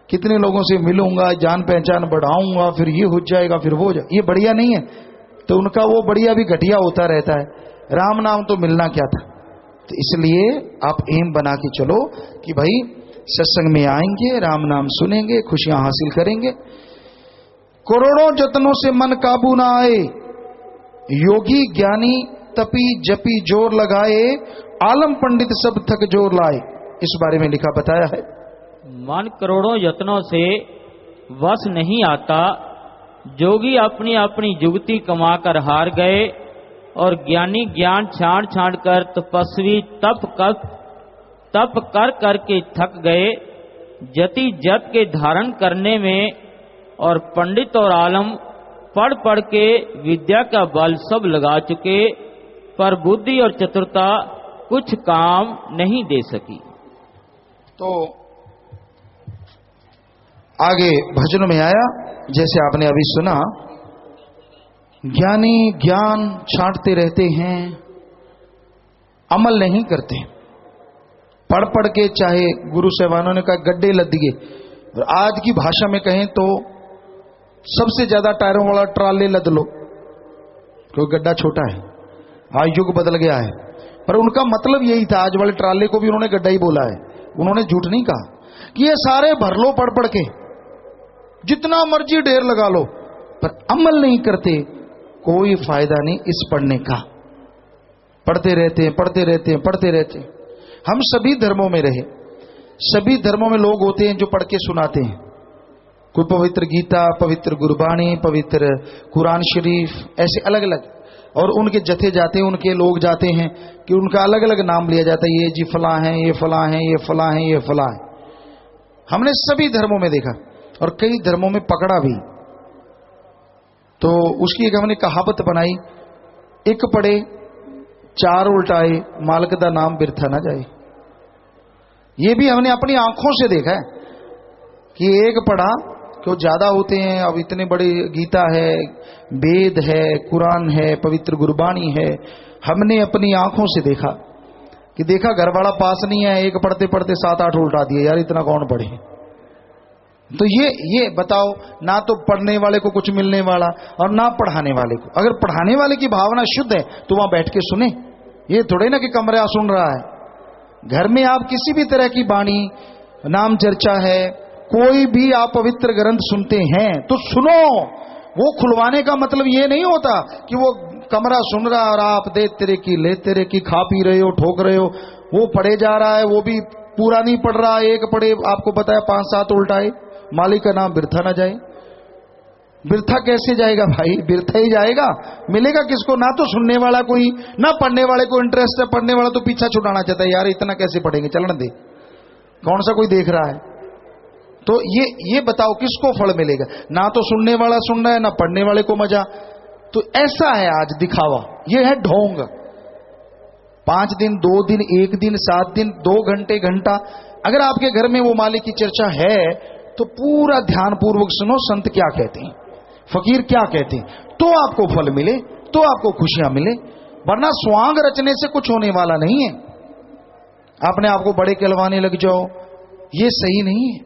कितने लोगों से मिलूंगा, जान पहचान बढ़ाऊंगा, फिर ये हो जाएगा, फिर वो ये बढ़िया नहीं है। तो उनका वो बढ़िया भी घटिया होता रहता है। राम नाम तो मिलना क्या था। तो इसलिए आप एम बना के चलो कि भाई सत्संग में आएंगे, राम नाम सुनेंगे, खुशियां हासिल करेंगे। करोड़ों जतनों से मन काबू ना आए, योगी ज्ञानी तपी जपी जोर लगाए, आलम पंडित सब थक जोर लाए। इस बारे में लिखा बताया है। मन करोड़ों यत्नों से वश नहीं आता, जोगी अपनी अपनी जुगती कमाकर हार गए, और ज्ञानी ज्ञान छाड़ छाड़ कर, तपस्वी तप कर करके थक गए। जति जत के धारण करने में, और पंडित और आलम पढ़ पढ़ के विद्या का बल सब लगा चुके, पर बुद्धि और चतुरता कुछ काम नहीं दे सकी। तो आगे भजन में आया, जैसे आपने अभी सुना, ज्ञानी ज्ञान छांटते रहते हैं, अमल नहीं करते। पढ़ पढ़ के, चाहे गुरु साहबानों ने कहा गड्ढे लद दिए, और आज की भाषा में कहें तो सबसे ज्यादा टायरों वाला ट्राले लद लो, क्योंकि गड्ढा छोटा है, आज युग बदल गया है। पर उनका मतलब यही था, आज वाले ट्राले को भी उन्होंने गड्ढा ही बोला है, उन्होंने झूठ नहीं कहा कि ये सारे भर लो पढ़ पढ़ के, जितना मर्जी ढेर लगा लो, पर अमल नहीं करते, कोई फायदा नहीं इस पढ़ने का। पढ़ते रहते हैं, पढ़ते रहते हैं, पढ़ते रहते हैं। हम सभी धर्मों में रहे, सभी धर्मों में लोग होते हैं जो पढ़ के सुनाते हैं। कोई पवित्र गीता, पवित्र गुरबाणी, पवित्र कुरान शरीफ, ऐसे अलग अलग, और उनके जथे जाते हैं, उनके लोग जाते हैं कि उनका अलग अलग नाम लिया जाता है, ये जी फला है, ये फला है, ये फला है, ये फला है। हमने सभी धर्मों में देखा और कई धर्मों में पकड़ा भी। तो उसकी एक हमने कहावत बनाई, एक पढ़े 4 उल्टाए, मालिक दा नाम बिरथा ना जाए। ये भी हमने अपनी आंखों से देखा है कि एक पढ़ा, क्यों ज्यादा होते हैं, अब इतने बड़े गीता है, वेद है, कुरान है, पवित्र गुरबाणी है। हमने अपनी आंखों से देखा कि देखा घर वाला पास नहीं है, एक पढ़ते पढ़ते 7-8 उल्टा दिए, यार इतना कौन पढ़े। तो ये बताओ, ना तो पढ़ने वाले को कुछ मिलने वाला और ना पढ़ाने वाले को। अगर पढ़ाने वाले की भावना शुद्ध है तो वहां बैठ के सुने, ये थोड़े ना कि कमरा सुन रहा है। घर में आप किसी भी तरह की वाणी, नाम चर्चा है, कोई भी आप पवित्र ग्रंथ सुनते हैं तो सुनो। वो खुलवाने का मतलब ये नहीं होता कि वो कमरा सुन रहा और आप दे तेरे की ले तेरे की खा पी रहे हो, ठोक रहे हो। वो पढ़े जा रहा है, वो भी पूरा नहीं पढ़ रहा, एक पढ़े आपको बताया 5-7 उल्टाए, मालिक का नाम बिरथा ना जाए। बिरथा कैसे जाएगा भाई, बिरथा ही जाएगा। मिलेगा किसको, ना तो सुनने वाला कोई, ना पढ़ने वाले को इंटरेस्ट है। पढ़ने वाला तो पीछा छुड़ाना चाहता है, यार इतना कैसे पढ़ेंगे, चलन दे, कौन सा कोई देख रहा है। तो ये बताओ किसको फल मिलेगा। ना तो सुनने वाला सुन रहा है, ना पढ़ने वाले को मजा। तो ऐसा है आज दिखावा, ये है ढोंग। 5 दिन, 2 दिन, 1 दिन, 7 दिन, 2 घंटे, घंटा। अगर आपके घर में वो मालिक की चर्चा है तो पूरा ध्यान पूर्वक सुनो, संत क्या कहते हैं, फकीर क्या कहते हैं, तो आपको फल मिले, तो आपको खुशियां मिले। वरना स्वांग रचने से कुछ होने वाला नहीं है। अपने आप को बड़े कहलवाने लग जाओ, ये सही नहीं है।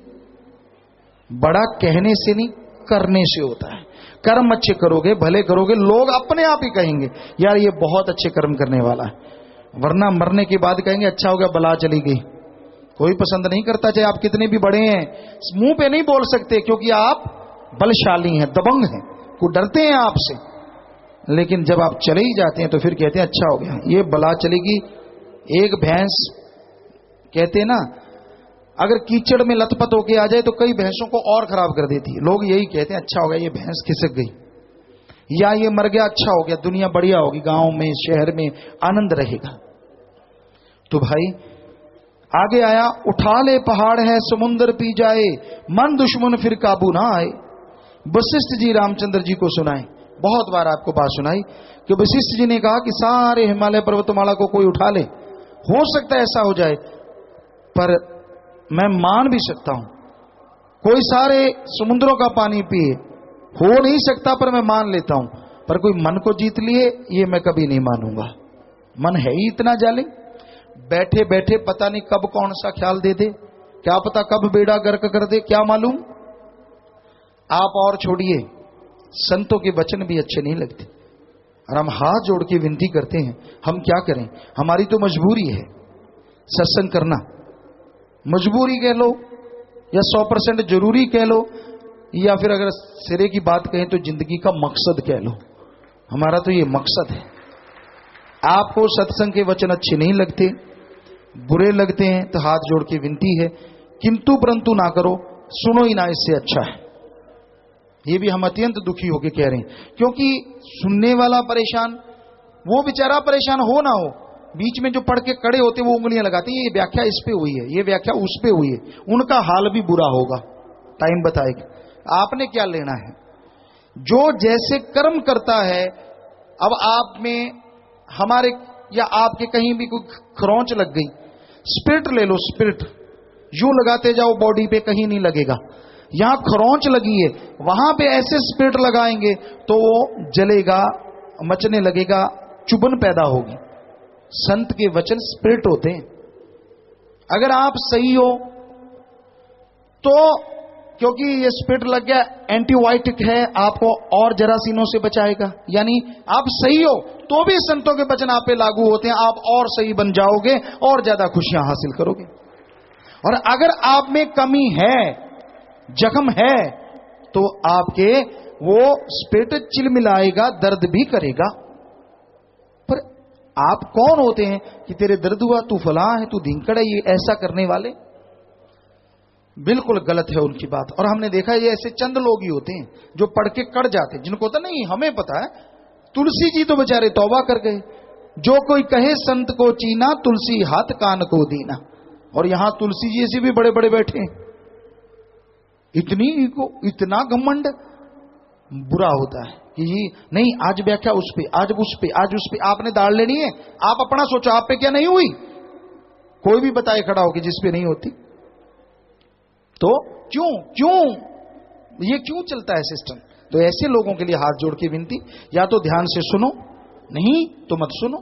बड़ा कहने से नहीं, करने से होता है। कर्म अच्छे करोगे, भले करोगे, लोग अपने आप ही कहेंगे यार ये बहुत अच्छे कर्म करने वाला है। वरना मरने के बाद कहेंगे अच्छा हो गया बला चली गई, कोई पसंद नहीं करता, चाहे आप कितने भी बड़े हैं। मुंह पे नहीं बोल सकते क्योंकि आप बलशाली हैं, दबंग हैं, को डरते हैं आपसे। लेकिन जब आप चले ही जाते हैं तो फिर कहते हैं अच्छा हो गया, ये बला चलेगी। एक भैंस कहते हैं ना, अगर कीचड़ में लथपथ होके आ जाए तो कई भैंसों को और खराब कर देती है। लोग यही कहते हैं अच्छा हो गया, ये भैंस खिसक गई, या ये मर गया, अच्छा हो गया, दुनिया बढ़िया होगी, गांव में शहर में आनंद रहेगा। तो भाई आगे आया, उठा ले पहाड़ है समुंदर पी जाए, मन दुश्मन फिर काबू ना आए। वशिष्ठ जी रामचंद्र जी को सुनाए, बहुत बार आपको बात सुनाई कि वशिष्ठ जी ने कहा कि सारे हिमालय पर्वतमाला को कोई उठा ले, हो सकता है ऐसा हो जाए, पर मैं मान भी सकता हूं कोई सारे समुद्रों का पानी पिए, हो नहीं सकता, पर मैं मान लेता हूं। पर कोई मन को जीत लिए, ये मैं कभी नहीं मानूंगा। मन है ही इतना जालिम, बैठे बैठे पता नहीं कब कौन सा ख्याल दे दे, क्या पता कब बेड़ा गर्क कर दे, क्या मालूम। आप और छोड़िए, संतों के वचन भी अच्छे नहीं लगते, और हम हाथ जोड़ के विनती करते हैं, हम क्या करें, हमारी तो मजबूरी है। सत्संग करना मजबूरी कह लो, या 100% जरूरी कह लो, या फिर अगर सिरे की बात कहें तो जिंदगी का मकसद कह लो। हमारा तो ये मकसद है। आपको सत्संग के वचन अच्छे नहीं लगते, बुरे लगते हैं, तो हाथ जोड़ के विनती है, किंतु परंतु ना करो, सुनो ही ना, इससे अच्छा है। ये भी हम अत्यंत दुखी होकर कह रहे हैं, क्योंकि सुनने वाला परेशान, वो बेचारा परेशान हो ना हो, बीच में जो पढ़ के कड़े होते वो उंगलियां लगाते हैं, ये व्याख्या इस पे हुई है, ये व्याख्या उस पे हुई है, उनका हाल भी बुरा होगा, टाइम बताएगा। आपने क्या लेना है, जो जैसे कर्म करता है। अब आप में हमारे या आपके कहीं भी कोई खरोंच लग गई, स्पिरिट ले लो, स्पिरिट यूं लगाते जाओ बॉडी पे, कहीं नहीं लगेगा। यहां खरोंच लगी है, वहां पे ऐसे स्पिरिट लगाएंगे तो वो जलेगा, मचने लगेगा, चुभन पैदा होगी। संत के वचन स्पिरिट होते हैं। अगर आप सही हो तो, क्योंकि ये स्पिरिट लग गया, एंटीबायोटिक है, आपको और जरासीनों से बचाएगा। यानी आप सही हो तो भी संतों के वचन आप पे लागू होते हैं, आप और सही बन जाओगे और ज्यादा खुशियां हासिल करोगे। और अगर आप में कमी है, जख्म है, तो आपके वो स्पिरिट चिलमिलाएगा, दर्द भी करेगा। पर आप कौन होते हैं कि तेरे दर्द हुआ, तू फलां है, तू धिंकड़ है, ये ऐसा करने वाले? बिल्कुल गलत है उनकी बात। और हमने देखा ये ऐसे चंद लोग ही होते हैं जो पढ़ के कड़ जाते हैं, जिनको तो नहीं हमें पता है। तुलसी जी तो बेचारे तौबा कर गए, जो कोई कहे संत को चीना, तुलसी हाथ कान को दीना। और यहां तुलसी जी ऐसे भी बड़े बड़े बैठे हैं, इतनी ईगो, इतना घमंड, बुरा होता है कि ये नहीं, आज व्याख्या उस पे, आज उस पे, आज उस पे। आपने दाड़ लेनी है, आप अपना सोचो, आप पे क्या नहीं हुई, कोई भी बताए खड़ा हो कि जिस पे नहीं होती। तो क्यों क्यों ये क्यों चलता है सिस्टम? तो ऐसे लोगों के लिए हाथ जोड़ के विनती, या तो ध्यान से सुनो, नहीं तो मत सुनो।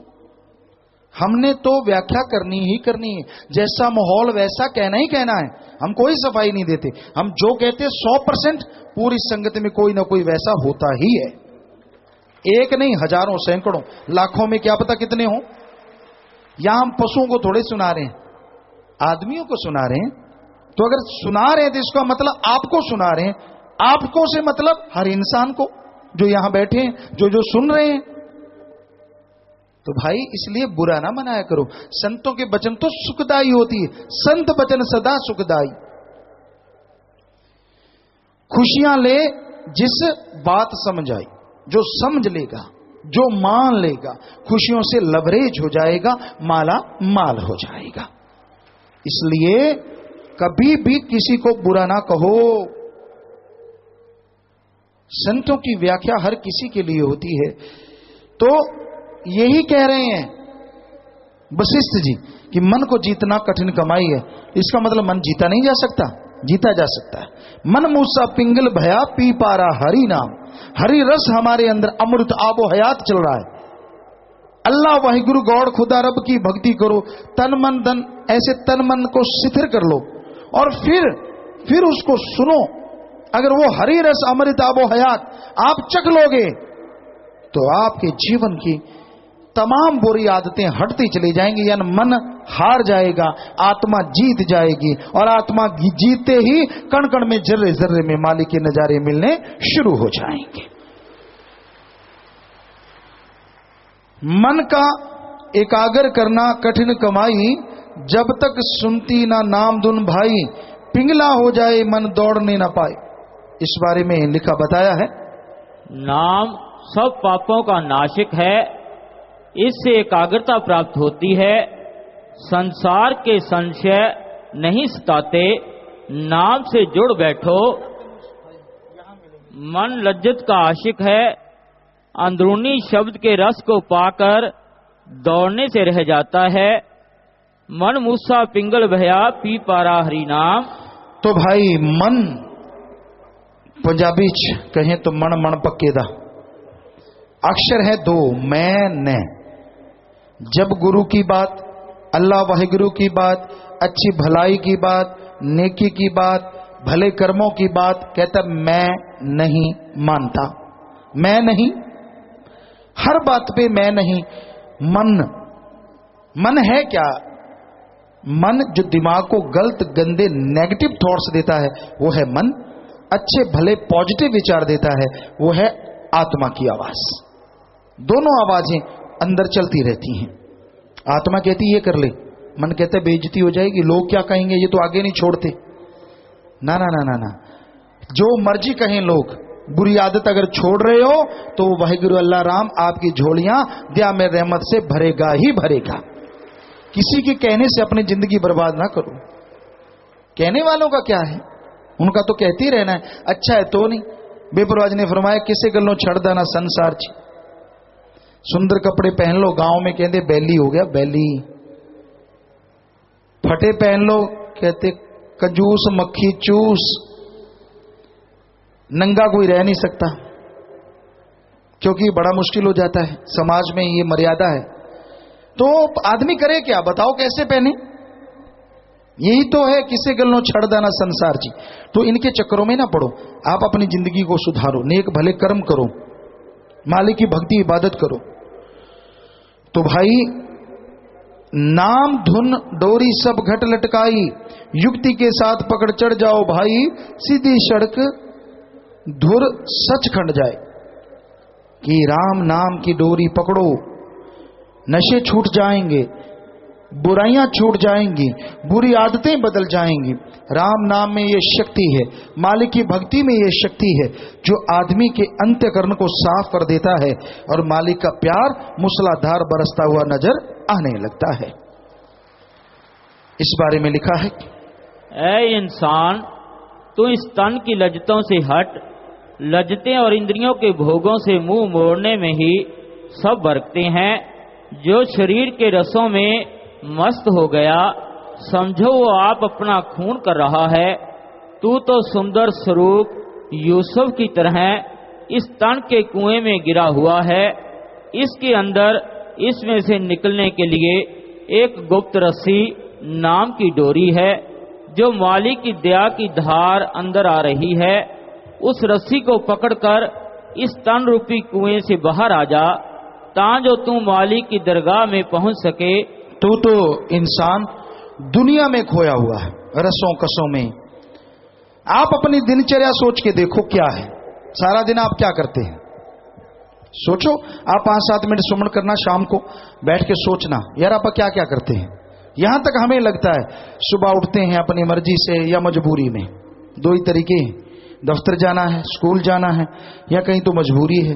हमने तो व्याख्या करनी ही करनी है, जैसा माहौल वैसा कहना ही कहना है। हम कोई सफाई नहीं देते, हम जो कहते 100% पूरी संगत में कोई ना कोई वैसा होता ही है। एक नहीं, हजारों, सैकड़ों, लाखों में क्या पता कितने हो। यहां हम पशुओं को थोड़े सुना रहे हैं, आदमियों को सुना रहे हैं। तो अगर सुना रहे हैं तो इसका मतलब आपको सुना रहे हैं। आपको से मतलब हर इंसान को, जो यहां बैठे हैं, जो सुन रहे हैं। तो भाई इसलिए बुरा ना मनाया करो। संतों के वचन तो सुखदाई होती है, संत वचन सदा सुखदाई। खुशियां ले जिस बात समझ आई, जो समझ लेगा, जो मान लेगा, खुशियों से लबरेज हो जाएगा, माला माल हो जाएगा। इसलिए कभी भी किसी को बुरा ना कहो। संतों की व्याख्या हर किसी के लिए होती है। तो यही कह रहे हैं वशिष्ठ जी कि मन को जीतना कठिन कमाई है। इसका मतलब मन जीता नहीं जा सकता, जीता जा सकता है। मन मूसा पिंगल भया पी पारा हरि नाम, हरि रस हमारे अंदर अमृत आबो हयात चल रहा है। अल्लाह वाहिगुरु गौड़ खुदा रब की भक्ति करो, तन मन धन, ऐसे तन मन को शिथिर कर लो और फिर उसको सुनो। अगर वो हरि रस अमृत आबो हयात आप चख लोगे तो आपके जीवन की तमाम बुरी आदतें हटती चली जाएंगी, यानी मन हार जाएगा, आत्मा जीत जाएगी, और आत्मा जीतते ही कण कण में, जर्रे जर्रे में मालिक के नजारे मिलने शुरू हो जाएंगे। मन का एकाग्र करना कठिन कमाई, जब तक सुनती ना नाम धुन भाई, पिंगला हो जाए मन दौड़ने ना पाए। इस बारे में लिखा बताया है, नाम सब पापों का नाशक है, इससे एकाग्रता प्राप्त होती है, संसार के संशय नहीं सताते, नाम से जुड़ बैठो। मन लज्जत का आशिक है, अंदरूनी शब्द के रस को पाकर दौड़ने से रह जाता है। मन मूसा पिंगल भया पी पारा हरि नाम। तो भाई मन पंजाबी च कहें तो मन मन पक्के दा अक्षर है दो, मैं न। जब गुरु की बात, अल्लाह वाहिगुरु की बात, अच्छी भलाई की बात, नेकी की बात, भले कर्मों की बात, कहता मैं नहीं मानता, मैं नहीं, हर बात पे मैं नहीं। मन है क्या? मन जो दिमाग को गलत गंदे नेगेटिव थॉट्स देता है वो है मन, अच्छे भले पॉजिटिव विचार देता है वो है आत्मा की आवाज। दोनों आवाजें अंदर चलती रहती हैं। आत्मा कहती ये कर ले, मन कहता है बेइज्जती हो जाएगी, लोग क्या कहेंगे, ये तो आगे नहीं छोड़ते। ना ना ना ना ना, जो मर्जी कहें लोग, बुरी आदत अगर छोड़ रहे हो तो वाहिगुरु अल्लाह राम आपकी झोलियां दया में रहमत से भरेगा ही भरेगा। किसी के कहने से अपनी जिंदगी बर्बाद ना करो। कहने वालों का क्या है, उनका तो कहते ही रहना है, अच्छा है तो नहीं। बेपरवाज ने फरमाया किसे गलों छड़ देना संसार च, सुंदर कपड़े पहन लो, गांव में कहते बैली हो गया बैली, फटे पहन लो कहते कंजूस मक्खी चूस, नंगा कोई रह नहीं सकता क्योंकि बड़ा मुश्किल हो जाता है, समाज में ये मर्यादा है। तो आदमी करे क्या, बताओ कैसे पहने? यही तो है किसे गलों छड़ देना संसार जी। तो इनके चक्करों में ना पड़ो, आप अपनी जिंदगी को सुधारो, नेक भले कर्म करो, मालिक की भक्ति इबादत करो। तो भाई नाम धुन डोरी सब घट लटकाई, युक्ति के साथ पकड़ चढ़ जाओ भाई, सीधी सड़क धुर सच खंड जाए। कि राम नाम की डोरी पकड़ो, नशे छूट जाएंगे, बुराइयां छूट जाएंगी, बुरी आदतें बदल जाएंगी। राम नाम में ये शक्ति है, मालिक की भक्ति में ये शक्ति है जो आदमी के अंतःकरण को साफ कर देता है और मालिक का प्यार मूसलाधार बरसता हुआ नजर आने लगता है। इस बारे में लिखा है, ऐ इंसान तू इस तन की लज्जतों से हट, लज्जतें और इंद्रियों के भोगों से मुंह मोड़ने में ही सब बरकते हैं। जो शरीर के रसों में मस्त हो गया, समझो वो आप अपना खून कर रहा है। तू तो सुंदर स्वरूप यूसुफ की तरह इस तन के कुएं में गिरा हुआ है। इसके अंदर इसमें से निकलने के लिए एक गुप्त रस्सी नाम की डोरी है, जो मालिक की दया की धार अंदर आ रही है। उस रस्सी को पकड़कर इस तन रूपी कुएं से बाहर आ जा, ताजो तू मालिक की दरगाह में पहुंच सके। तू तो इंसान दुनिया में खोया हुआ है, रसों कसों में। आप अपनी दिनचर्या सोच के देखो क्या है, सारा दिन आप क्या करते हैं सोचो। आप 5-7 मिनट सुमन करना, शाम को बैठ के सोचना यार आप क्या क्या करते हैं। यहां तक हमें लगता है सुबह उठते हैं अपनी मर्जी से या मजबूरी में, दो ही तरीके हैं, दफ्तर जाना है, स्कूल जाना है, या कहीं तो मजबूरी है,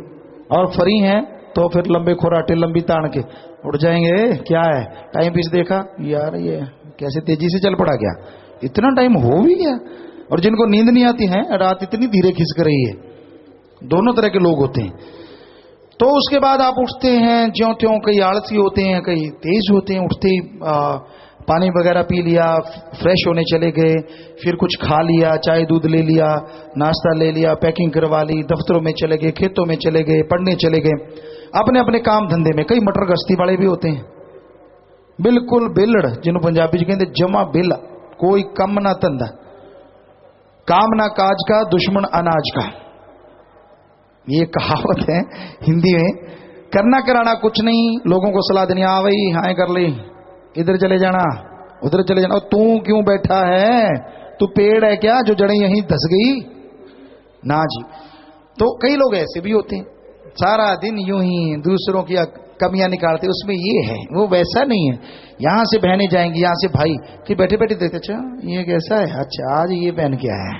और फ्री हैं तो फिर लंबे खोराटे लंबी तान के उठ जाएंगे। क्या है, टाइम पीस देखा यार ये कैसे तेजी से चल पड़ा, क्या इतना टाइम हो भी गया। और जिनको नींद नहीं आती है, रात इतनी धीरे खिसक रही है, दोनों तरह के लोग होते हैं। तो उसके बाद आप उठते हैं ज्यों त्यों, कई आलसी होते हैं, कई तेज होते हैं। उठते ही पानी वगैरह पी लिया, फ्रेश होने चले गए, फिर कुछ खा लिया, चाय दूध ले लिया, नाश्ता ले लिया, पैकिंग करवा ली, दफ्तरों में चले गए, खेतों में चले गए, पढ़ने चले गए, अपने अपने काम धंधे में। कई मटर गश्ती वाले भी होते हैं, बिल्कुल बिलड़, जिन्होंने पंजाबी कहते जमा बिल, कोई कम ना तंदा, काम ना काज का, दुश्मन अनाज का। ये कहावत है हिंदी में, करना कराना कुछ नहीं, लोगों को सलाह देनी, आ भाई हाँ कर ले, इधर चले जाना उधर चले जाना। तू क्यों बैठा है, तू पेड़ है क्या जो जड़ें यहीं धस गई? ना जी। तो कई लोग ऐसे भी होते हैं, सारा दिन यूं ही दूसरों की कमियां निकालते, उसमें ये है वो वैसा नहीं है, यहां से बहनें जाएंगी यहां से भाई, फिर बैठे बैठे देखते अच्छा ये कैसा है, अच्छा आज ये पहन क्या है,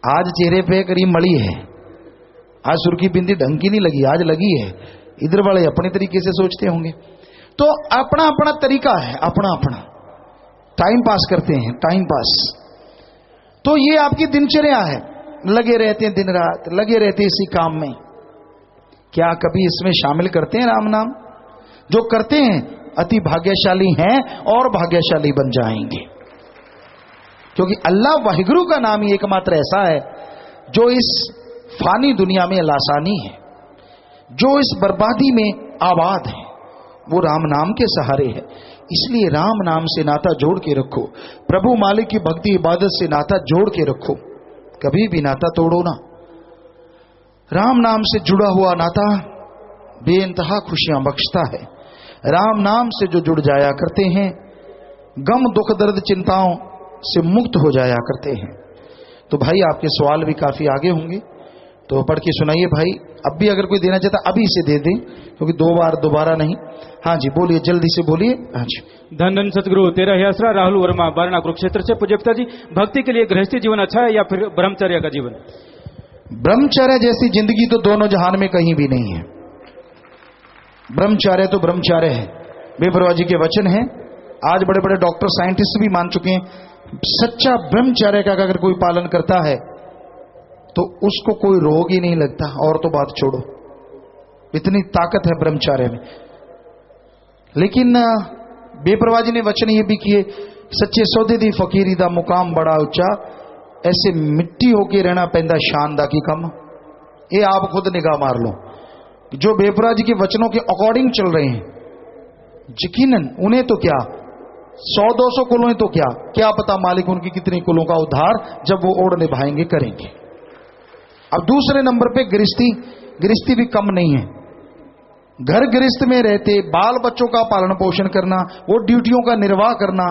आज चेहरे पे करीब मड़ी है, आज सुर्खी बिंदी ढंग की नहीं लगी, आज लगी है। इधर वाले अपने तरीके से सोचते होंगे। तो अपना अपना तरीका है, अपना अपना टाइम पास करते हैं, टाइम पास। तो ये आपकी दिनचर्या है, लगे रहते हैं दिन रात, लगे रहते हैं इसी काम में। क्या कभी इसमें शामिल करते हैं राम नाम? जो करते हैं अति भाग्यशाली हैं और भाग्यशाली बन जाएंगे, क्योंकि अल्लाह वाहिगुरु का नाम ही एकमात्र ऐसा है जो इस फानी दुनिया में लासानी है, जो इस बर्बादी में आबाद है, वो राम नाम के सहारे है। इसलिए राम नाम से नाता जोड़ के रखो, प्रभु मालिक की भक्ति इबादत से नाता जोड़ के रखो, कभी भी नाता तोड़ो ना। राम नाम से जुड़ा हुआ नाता बेइंतहा खुशियां बख्शता है। राम नाम से जो जुड़ जाया करते हैं गम दुख दर्द चिंताओं से मुक्त हो जाया करते हैं। तो भाई आपके सवाल भी काफी आगे होंगे, तो पढ़ के सुनाइए भाई। अब भी अगर कोई देना चाहता अभी से दे दें, क्योंकि दो बार दोबारा नहीं। हाँ जी बोलिए, जल्दी से बोलिए। हाँ जी। धन धन सतगुरु तेरा ही आसरा। राहुल वर्मा बारणा कुरुक्षेत्र से। पूज्य पिता जी, भक्ति के लिए गृहस्थी जीवन अच्छा है या फिर ब्रह्मचर्य का जीवन? ब्रह्मचर्य जैसी जिंदगी तो दोनों जहान में कहीं भी नहीं है। ब्रह्मचर्य तो ब्रह्मचर्य है, बेपरवाह जी के वचन हैं। आज बड़े बड़े डॉक्टर साइंटिस्ट भी मान चुके हैं, सच्चा ब्रह्मचर्य का अगर कोई पालन करता है तो उसको कोई रोग ही नहीं लगता। और तो बात छोड़ो, इतनी ताकत है ब्रह्मचर्य में। लेकिन बेपरवाह जी ने वचन ये भी किए, सच्चे सौदे दी फकीरी दा मुकाम बड़ा ऊंचा, ऐसे मिट्टी होके रहना पैंदा शान दा की कम। ये आप खुद निगाह मार लो, जो बेपरवाह जी के वचनों के अकॉर्डिंग चल रहे हैं, यकीनन उन्हें तो क्या 100-200 कुलों तो क्या पता मालिक उनकी कितनी कुलों का उद्धार जब वो ओढ़ निभाएंगे करेंगे। अब दूसरे नंबर पे गृहस्थी भी कम नहीं है। घर गृहस्थ में रहते बाल बच्चों का पालन पोषण करना, वो ड्यूटियों का निर्वाह करना,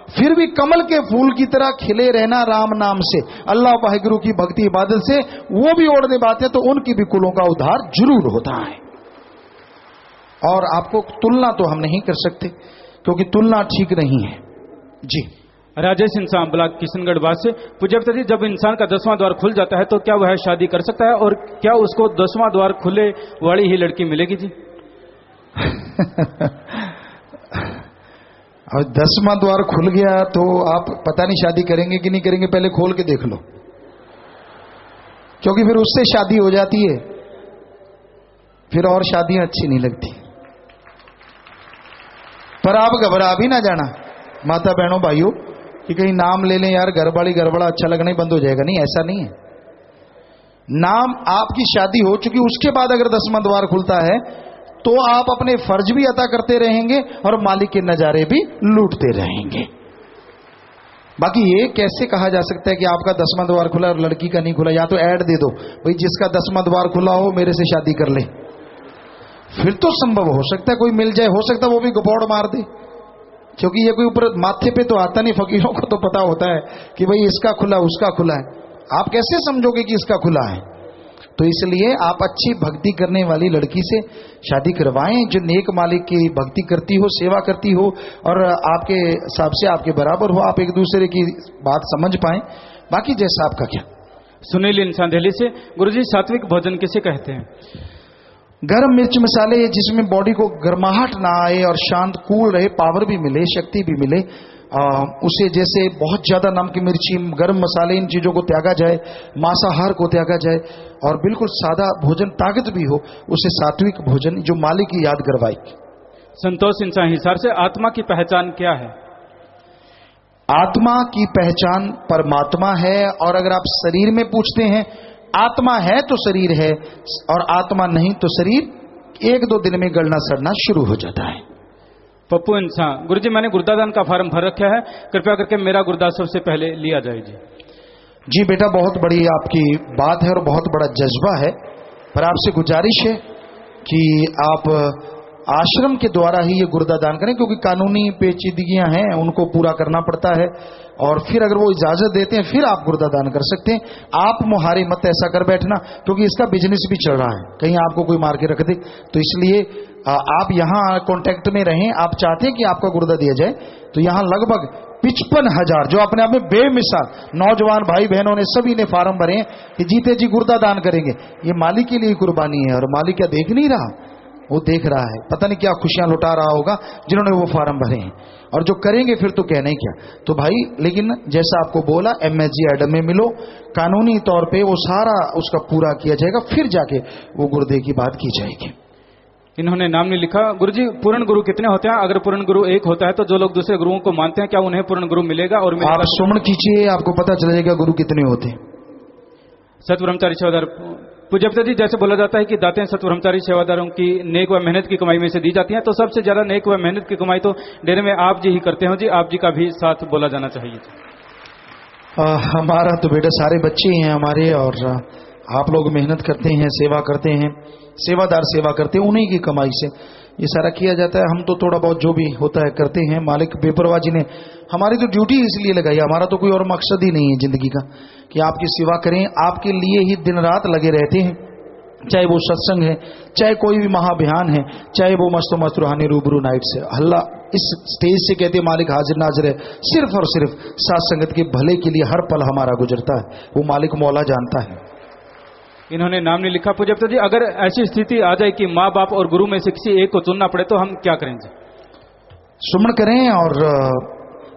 फिर भी कमल के फूल की तरह खिले रहना राम नाम से, अल्लाह वाहिगुरु की भक्ति इबादत से, वो भी ओढ़ निभाते हैं तो उनकी भी कुलों का उद्धार जरूर होता है। और आपको तुलना तो हम नहीं कर सकते, क्योंकि तुलना ठीक नहीं है जी। राजेश इंसान ब्लॉक किशनगढ़ बात से। पूज्य पिता जी, जब इंसान का 10वां द्वार खुल जाता है तो क्या वह शादी कर सकता है, और क्या उसको 10वां द्वार खुले वाली ही लड़की मिलेगी जी? अब 10वां द्वार खुल गया तो आप पता नहीं शादी करेंगे कि नहीं करेंगे, पहले खोल के देख लो, क्योंकि फिर उससे शादी हो जाती है, फिर और शादियां अच्छी नहीं लगती। पर आप घबरा भी ना जाना माता बहनों भाइयों कि कहीं नाम ले लें यार गड़बड़ा अच्छा लगना ही बंद हो जाएगा। नहीं, ऐसा नहीं है। नाम आपकी शादी हो चुकी, उसके बाद अगर 10वां द्वार खुलता है तो आप अपने फर्ज भी अदा करते रहेंगे और मालिक के नजारे भी लूटते रहेंगे। बाकी ये कैसे कहा जा सकता है कि आपका 10वां द्वार खुला और लड़की का नहीं खुला? या तो ऐड दे दो भाई, जिसका 10वां द्वार खुला हो मेरे से शादी कर ले, फिर तो संभव हो सकता है कोई मिल जाए। हो सकता है वो भी गपौड़ मार दे, क्योंकि ये कोई ऊपर माथे पे तो आता नहीं, फकीरों को तो पता होता है कि भाई इसका खुला उसका खुला है। आप कैसे समझोगे कि इसका खुला है? तो इसलिए आप अच्छी भक्ति करने वाली लड़की से शादी करवाएं, जो नेक मालिक की भक्ति करती हो, सेवा करती हो और आपके हिसाब से आपके बराबर हो, आप एक दूसरे की बात समझ पाएं। बाकी जैसा आपका क्या। सुनील इंसान दिल्ली से। गुरुजी, सात्विक भोजन किसे कहते हैं? गर्म मिर्च मसाले जिसमें बॉडी को गर्माहट ना आए और शांत कूल रहे, पावर भी मिले, शक्ति भी मिले, उसे जैसे बहुत ज्यादा नमक मिर्ची गर्म मसाले इन चीजों को त्यागा जाए, मांसाहार को त्यागा जाए और बिल्कुल सादा भोजन ताकत भी हो, उसे सात्विक भोजन जो मालिक की याद करवाए। संतोष इंसान हिसार से। आत्मा की पहचान क्या है? आत्मा की पहचान परमात्मा है। और अगर आप शरीर में पूछते हैं, आत्मा है तो शरीर है और आत्मा नहीं तो शरीर 1-2 दिन में गलना सड़ना शुरू हो जाता है। पप्पू इंसान। गुरुजी, मैंने गुर्दादान का फार्म भर रखा है, कृपया करके मेरा गुर्दा सबसे पहले लिया जाए जी। जी बेटा, बहुत बड़ी आपकी बात है और बहुत बड़ा जज्बा है, पर आपसे गुजारिश है कि आप आश्रम के द्वारा ही ये गुर्दा दान करें, क्योंकि कानूनी पेचीदगियां हैं, उनको पूरा करना पड़ता है। और फिर अगर वो इजाजत देते हैं फिर आप गुर्दा दान कर सकते हैं। आप मुहारे मत ऐसा कर बैठना, क्योंकि इसका बिजनेस भी चल रहा है, कहीं आपको कोई मार के रख दे। तो इसलिए आप यहाँ कांटेक्ट में रहें। आप चाहते हैं कि आपका गुर्दा दिया जाए, तो यहाँ लगभग 55,000 जो अपने आप में बेमिसाल नौजवान भाई बहनों ने सभी ने फार्म भरे हैं कि जीते जी गुर्दा दान करेंगे। ये मालिक के लिए कुर्बानी है, और मालिक क्या देख नहीं रहा? वो देख रहा है, पता नहीं क्या खुशियां लुटा रहा होगा जिन्होंने वो फार्म भरे हैं। और जो करेंगे फिर तो कहना ही क्या। तो भाई, लेकिन जैसा आपको बोला, MSG एडम में मिलो, कानूनी तौर पे वो सारा उसका पूरा किया जाएगा, फिर जाके वो गुर्दे की बात की जाएगी। इन्होंने नाम नहीं लिखा। गुरुजी, पूर्ण गुरु कितने होते हैं? अगर पूर्ण गुरु एक होता है तो जो लोग दूसरे गुरुओं को मानते हैं, क्या उन्हें पूर्ण गुरु मिलेगा? और आप सुमन कीजिए, आपको पता चलेगा गुरु कितने होते हैं। सतब्रह्मचारी सेवादार पूज्य पिताजी, जैसे बोला जाता है कि दातें सतब्रह्मचारी सेवादारों की नेक व मेहनत की कमाई में से दी जाती हैं, तो सबसे ज्यादा नेक व मेहनत की कमाई तो डेरे में आप जी ही करते हो जी। आप जी का भी साथ बोला जाना चाहिए। हमारा तो बेटा सारे बच्चे ही हैं हमारे, और आप लोग मेहनत करते हैं, सेवा करते हैं, सेवादार सेवा करते हैं, उन्हीं की कमाई से ये सारा किया जाता है। हम तो थोड़ा बहुत जो भी होता है करते हैं। मालिक बेपरवाह जी ने हमारी तो ड्यूटी इसलिए लगाई, हमारा तो कोई और मकसद ही नहीं है जिंदगी का कि आपकी सेवा करें। आपके लिए ही दिन रात लगे रहते हैं, चाहे वो सत्संग है, चाहे कोई भी महाभियान है, चाहे वो मस्तो मस्त रूहानी रूबरू नाइट से हल्ला इस स्टेज से कहते मालिक हाजिर नाजिर है। सिर्फ और सिर्फ साथ संगत के भले के लिए हर पल हमारा गुजरता है, वो मालिक मौला जानता है। इन्होंने नाम नहीं लिखा। पूज्य पिताजी, अगर ऐसी स्थिति आ जाए कि माँ बाप और गुरु में से किसी एक को चुनना पड़े तो हम क्या करेंगे? सुमन करें। और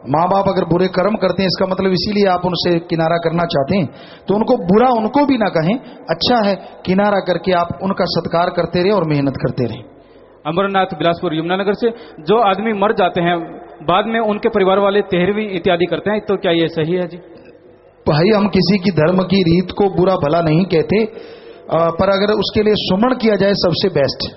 माँ बाप अगर बुरे कर्म करते हैं, इसका मतलब इसीलिए आप उनसे किनारा करना चाहते हैं, तो उनको बुरा उनको भी ना कहें, अच्छा है किनारा करके आप उनका सत्कार करते रहे और मेहनत करते रहे। अमरनाथ बिलासपुर यमुनानगर से, जो आदमी मर जाते हैं बाद में उनके परिवार वाले तेहरवीं इत्यादि करते हैं, तो क्या ये सही है जी? भाई, हम किसी की धर्म की रीत को बुरा भला नहीं कहते, पर अगर उसके लिए सुमन किया जाए सबसे बेस्ट।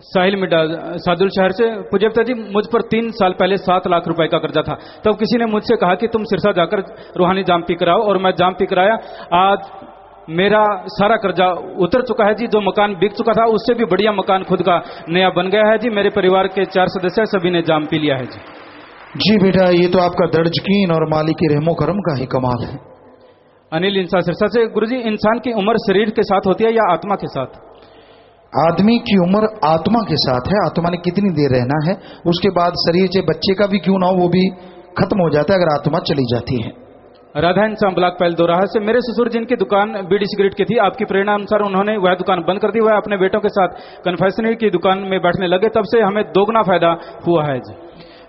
साहिल मिड्डा सादुल शहर से, पूज्य पिताजी, मुझ पर 3 साल पहले 7 लाख रुपए का कर्जा था। तब किसी ने मुझसे कहा कि तुम सिरसा जाकर रूहानी जाम पी कराओ, और मैं जाम पी कराया। आज मेरा सारा कर्जा उतर चुका है जी। जो मकान बिक चुका था उससे भी बढ़िया मकान खुद का नया बन गया है जी। मेरे परिवार के 4 सदस्य सभी ने जाम पी लिया है जी। जी बेटा, ये तो आपका दर्ज कीन और मालिक के रहमो करम का ही कमाल है। अनिल इंसा सिरसा से, गुरुजी, इंसान की उम्र शरीर के साथ होती है या आत्मा के साथ? आदमी की उम्र आत्मा के साथ है। आत्मा ने कितनी देर रहना है, उसके बाद शरीर से बच्चे का भी क्यों ना हो वो भी खत्म हो जाता है अगर आत्मा चली जाती है। राधा इंसान ब्लॉक पहल दोराहा से, मेरे ससुर जिनकी दुकान बीड़ी सिगरेट की थी, आपकी प्रेरणा अनुसार उन्होंने वह दुकान बंद कर दी। वह अपने बेटों के साथ कन्फेक्शनरी की दुकान में बैठने लगे, तब से हमें दोगुना फायदा हुआ है जी।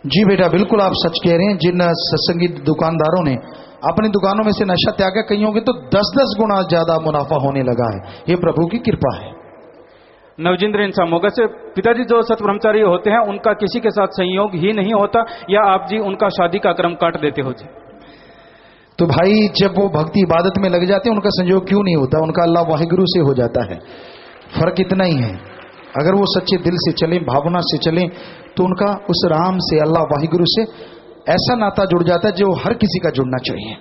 जी बेटा, बिल्कुल आप सच कह रहे हैं। जिन सत्संगी दुकानदारों ने अपनी दुकानों में से नशा त्यागा, कईयों के तो 10-10 गुना ज्यादा मुनाफा होने लगा है। ये प्रभु की कृपा है। नवजिंद्र इंसान मोगा से, पिताजी, जो सतब्रह्मचारी होते हैं उनका किसी के साथ संयोग ही नहीं होता, या आप जी उनका शादी का क्रम काट देते हो जी? तो भाई, जब वो भक्ति इबादत में लग जाते हैं उनका संयोग क्यों नहीं होता, उनका अल्लाह वाहिगुरु से हो जाता है। फर्क इतना ही है, अगर वो सच्चे दिल से चलें, भावना से चलें, तो उनका उस राम से, अल्लाह वाहिगुरु से ऐसा नाता जुड़ जाता है जो हर किसी का जुड़ना चाहिए।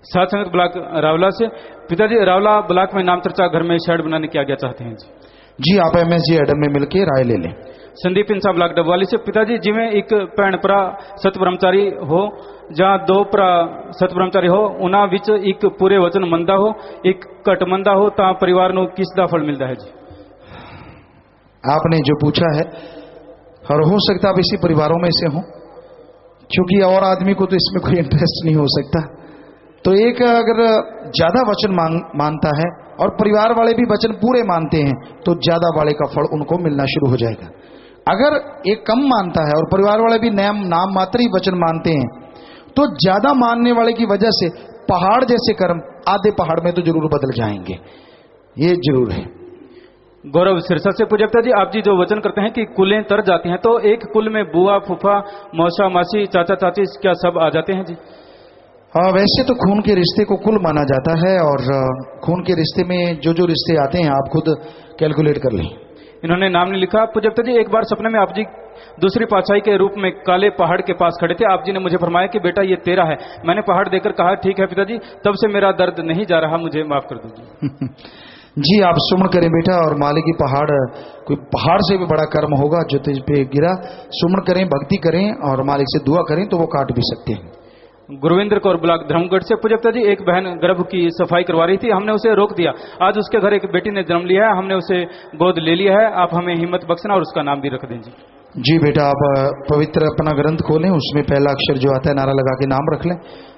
साथ संगत ब्लॉक रावला से, पिताजी, रावला ब्लॉक में नाम चर्चा घर में शेड बनाने की आज्ञा चाहते हैं जी। जी, आप MSG एडम में मिलकर राय ले लें। संदीप इंसा ब्लॉक डबवाली से, पिताजी, जिमें एक भैन भरा सतब्रह्मचारी हो, जहाँ 2 भरा सतब्रह्मचारी हो, उन्हां विच एक पूरे वचन मंदा हो, एक घट मंदा हो, तां परिवार नूं किस दा फल मिलता है जी? आपने जो पूछा है, और हो सकता आप इसी परिवारों में से हो, क्योंकि और आदमी को तो इसमें कोई इंटरेस्ट नहीं हो सकता। तो एक अगर ज्यादा वचन मानता है और परिवार वाले भी वचन पूरे मानते हैं, तो ज्यादा वाले का फल उनको मिलना शुरू हो जाएगा। अगर एक कम मानता है और परिवार वाले भी नाम मात्र ही वचन मानते हैं, तो ज्यादा मानने वाले की वजह से पहाड़ जैसे कर्म आधे पहाड़ में तो जरूर बदल जाएंगे, ये जरूर है। गौरव सिरसा से, पूज्यता जी, आप जी जो वचन करते हैं कि कुलें तर जाती हैं, तो एक कुल में बुआ, फूफा, मौसा, मासी, चाचा, चाची क्या सब आ जाते हैं जी? वैसे तो खून के रिश्ते को कुल माना जाता है, और खून के रिश्ते में जो जो रिश्ते आते हैं आप खुद कैलकुलेट कर लें। इन्होंने नाम नहीं लिखा। पूज्यता जी, एक बार सपने में आप जी दूसरी पातशाही के रूप में काले पहाड़ के पास खड़े थे। आप जी ने मुझे फरमाया कि बेटा ये तेरा है। मैंने पहाड़ देकर कहा ठीक है पिताजी, तब से मेरा दर्द नहीं जा रहा, मुझे माफ कर दीजिए। जी आप सुमन करें बेटा, और मालिक की पहाड़, कोई पहाड़ से भी बड़ा कर्म होगा जो तुझ पे गिरा, सुमन करें, भक्ति करें और मालिक से दुआ करें तो वो काट भी सकते हैं। गुरविंद्र कौर ब्लॉक धर्मगढ़ से पूजपता जी, एक बहन गर्भ की सफाई करवा रही थी, हमने उसे रोक दिया। आज उसके घर एक बेटी ने जन्म लिया है, हमने उसे गोद ले लिया है। आप हमें हिम्मत बख्शना और उसका नाम भी रख दें जी। जी बेटा, आप पवित्र अपना ग्रंथ खोलें, उसमें पहला अक्षर जो आता है नारा लगा के नाम रख लें।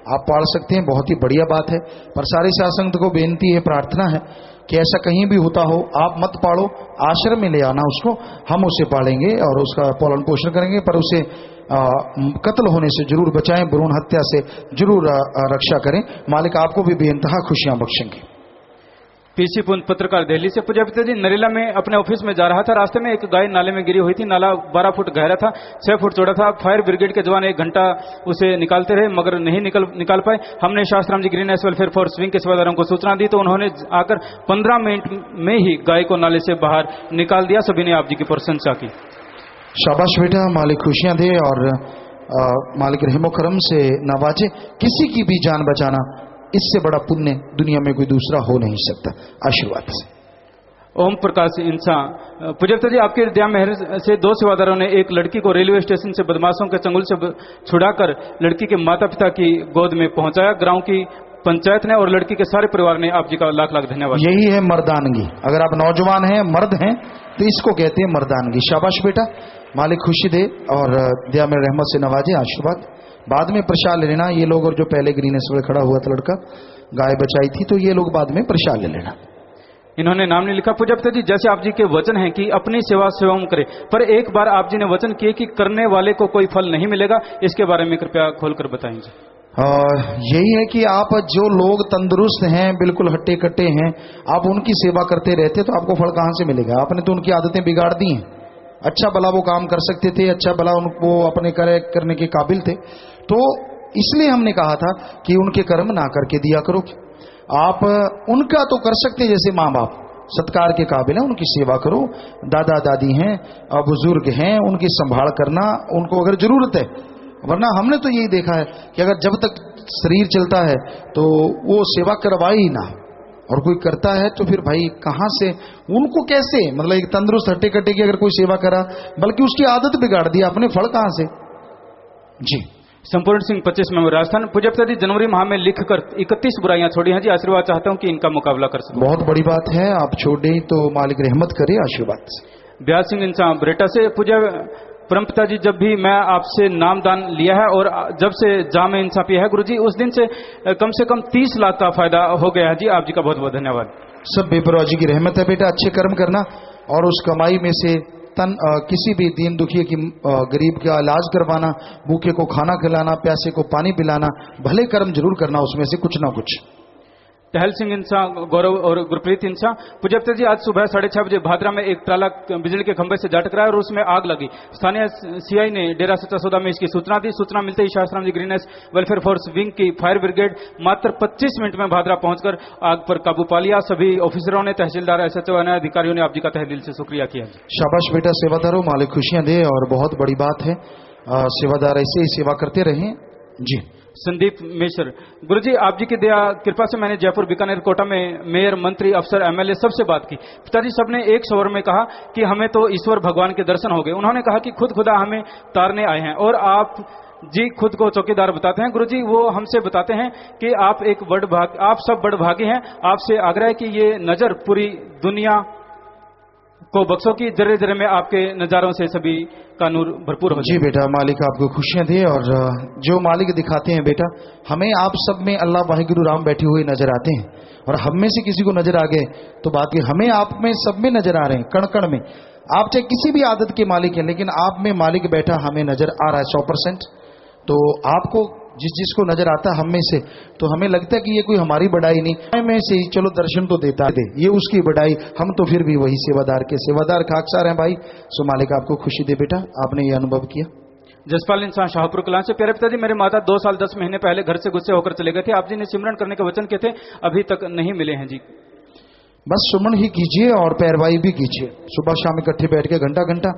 आप पढ़ सकते हैं, बहुत ही बढ़िया बात है। पर सारी सासंगत को बेनती है, प्रार्थना है कि ऐसा कहीं भी होता हो आप मत पाड़ो, आश्रम में ले आना उसको, हम उसे पालेंगे और उसका पालन पोषण करेंगे, पर उसे कत्ल होने से जरूर बचाएं, भ्रूण हत्या से जरूर रक्षा करें। मालिक आपको भी बेइंतहा खुशियां बख्शेंगे। पीसी पुंज पत्रकार दिल्ली से पूजपता जी, नरेला में अपने ऑफिस में जा रहा था, रास्ते में एक गाय नाले में गिरी हुई थी। नाला 12 फुट गहरा था, 6 फुट चौड़ा था। फायर ब्रिगेड के जवान 1 घंटा उसे निकालते रहे मगर नहीं निकाल पाए। हमने शास्त्राम जी ग्रीननेस वेलफेयर फोर्स विंग के सेवादारों को सूचना दी तो उन्होंने आकर 15 मिनट में ही गाय को नाले से बाहर निकाल दिया। सभी ने आप जी की प्रशंसा की। शाबाश बेटा, मालिक खुशियां दे और मालिक रहमो करम से नवाजे। किसी की भी जान बचाना, इससे बड़ा पुण्य दुनिया में कोई दूसरा हो नहीं सकता। आशीर्वाद से ओम प्रकाश इंसान पूजपता जी, आपके दया मेहर से 2 सेवादारों ने एक लड़की को रेलवे स्टेशन से बदमाशों के चंगुल से छुड़ाकर लड़की के माता पिता की गोद में पहुंचाया। गांव की पंचायत ने और लड़की के सारे परिवार ने आप जी का लाख लाख धन्यवाद। यही है मर्दानगी। अगर आप नौजवान हैं, मर्द हैं, तो इसको कहते हैं मर्दानगी। शाबाश बेटा, मालिक खुशी दे और दया में रहमत से नवाजे। आशीर्वाद बाद में प्रसाद ले लेना ये लोग, और जो पहले ग्रीनेस में खड़ा हुआ था लड़का, गाय बचाई थी, तो ये लोग बाद में प्रसाद ले लेना। इन्होंने नाम नहीं लिखा। पूजपता जी, जैसे आप जी के वचन हैं कि अपनी सेवा स्वयं करे, पर एक बार आप जी ने वचन किए कि करने वाले को कोई फल नहीं मिलेगा, इसके बारे में कृपया खोलकर बताएंगे। यही है कि आप जो लोग तंदुरुस्त हैं, बिल्कुल हट्टे कट्टे हैं, आप उनकी सेवा करते रहते तो आपको फल कहां से मिलेगा? आपने तो उनकी आदतें बिगाड़ दी हैं। अच्छा भला वो काम कर सकते थे, अच्छा भला उनको अपने करने के काबिल थे, तो इसलिए हमने कहा था कि उनके कर्म ना करके दिया करो। आप उनका तो कर सकते, जैसे माँ बाप सत्कार के काबिल है, उनकी सेवा करो। दादा दादी हैं, बुजुर्ग हैं, उनकी संभाल करना उनको अगर जरूरत है। वरना हमने तो यही देखा है कि अगर जब तक शरीर चलता है तो वो सेवा करवाए ही ना, और कोई करता है तो फिर भाई कहां से उनको कैसे, मतलब एक तंदुरुस्त हट्टे कट्टे की अगर कोई सेवा करा, बल्कि उसकी आदत बिगाड़ दी आपने, फल कहां से? जी संपूर्ण सिंह 25 में राजस्थान। पूजपता जी, जनवरी माह में लिखकर 31 बुराइयां छोड़ी हैं जी। आशीर्वाद चाहता हूं कि इनका मुकाबला कर सकूं। बहुत बड़ी बात है, आप छोड़ दें तो मालिक रहमत करे। आशीर्वाद से ब्यास सिंह इंसान ब्रेटा से। पूजा परमपिता जी, जब भी मैं आपसे नामदान लिया है और जब से जाम इंसान पिया है गुरुजी, उस दिन से कम 30 लाख का फायदा हो गया है जी। आप जी का बहुत बहुत धन्यवाद। सब बेपरवाह जी की रहमत है बेटा। अच्छे कर्म करना और उस कमाई में से किसी भी दीन दुखिए की गरीब का इलाज करवाना, भूखे को खाना खिलाना, प्यासे को पानी पिलाना, भले कर्म जरूर करना उसमें से कुछ ना कुछ। टहल सिंह इंसान, गौरव और गुरप्रीत इंसान। पूजपता जी, आज सुबह 6:30 बजे भादरा में एक ट्राला बिजली के खंभे से जा टकराया और उसमें आग लगी। स्थानीय सीआई ने डेरा सच्चा सौदा में इसकी सूचना दी। सूचना मिलते ही शास्त्राम जी ग्रीननेस वेलफेयर फोर्स विंग की फायर ब्रिगेड मात्र 25 मिनट में भादरा पहुंचकर आग पर काबू पा लिया। सभी ऑफिसरों ने, तहसीलदार, एसएचओ, अन्य अधिकारियों ने आप जी का तहे दिल से शुक्रिया किया। शाबाश बेटा, सेवादारों, मालिक खुशियां दे और बहुत बड़ी बात है, सेवादार ऐसे ही सेवा करते रहें जी। संदीप मिश्र, गुरुजी आप जी की दया कृपा से मैंने जयपुर, बीकानेर, कोटा में मेयर, मंत्री, अफसर, एमएलए सबसे बात की। पिताजी सबने एक स्वर में कहा कि हमें तो ईश्वर भगवान के दर्शन हो गए। उन्होंने कहा कि खुद खुदा हमें तारने आए हैं और आप जी खुद को चौकीदार बताते हैं। गुरुजी वो हमसे बताते हैं कि आप सब बड़ भागी हैं। आपसे आग्रह है कि ये नजर पूरी दुनिया को बख्शो की जर्रे जर्रे में आपके नजारों से सभी का नूर भरपूर हो। जी बेटा, मालिक आपको खुशियां दे और जो मालिक दिखाते हैं बेटा, हमें आप सब में अल्लाह वाहिगुरु राम बैठे हुए नजर आते हैं, और हम में से किसी को नजर आ गए तो बात ये, हमें आप में सब में नजर आ रहे हैं, कण कण में। आप चाहे किसी भी आदत के मालिक हैं, लेकिन आप में मालिक बैठा हमें नजर आ रहा है 100%। तो आपको जिसको नजर आता है हम में से, तो हमें लगता है कि ये कोई हमारी बड़ाई नहीं, में से ही चलो दर्शन तो देता है, ये उसकी बड़ाई, हम तो फिर भी वही सेवादार के सेवादार खाकसार हैं भाई। सो मालिक आपको खुशी दे बेटा, आपने ये अनुभव किया। जसपाल इंसान शाहपुर कलां से। प्यारे पिताजी, मेरे माता 2 साल 10 महीने पहले घर से गुस्से होकर चले गए थे। आप जी ने सिमरन करने के वचन किए थे, अभी तक नहीं मिले हैं जी। बस सुमन ही कीजिए और पैरवाई भी कीजिए, सुबह शाम इकट्ठे बैठ के घंटा घंटा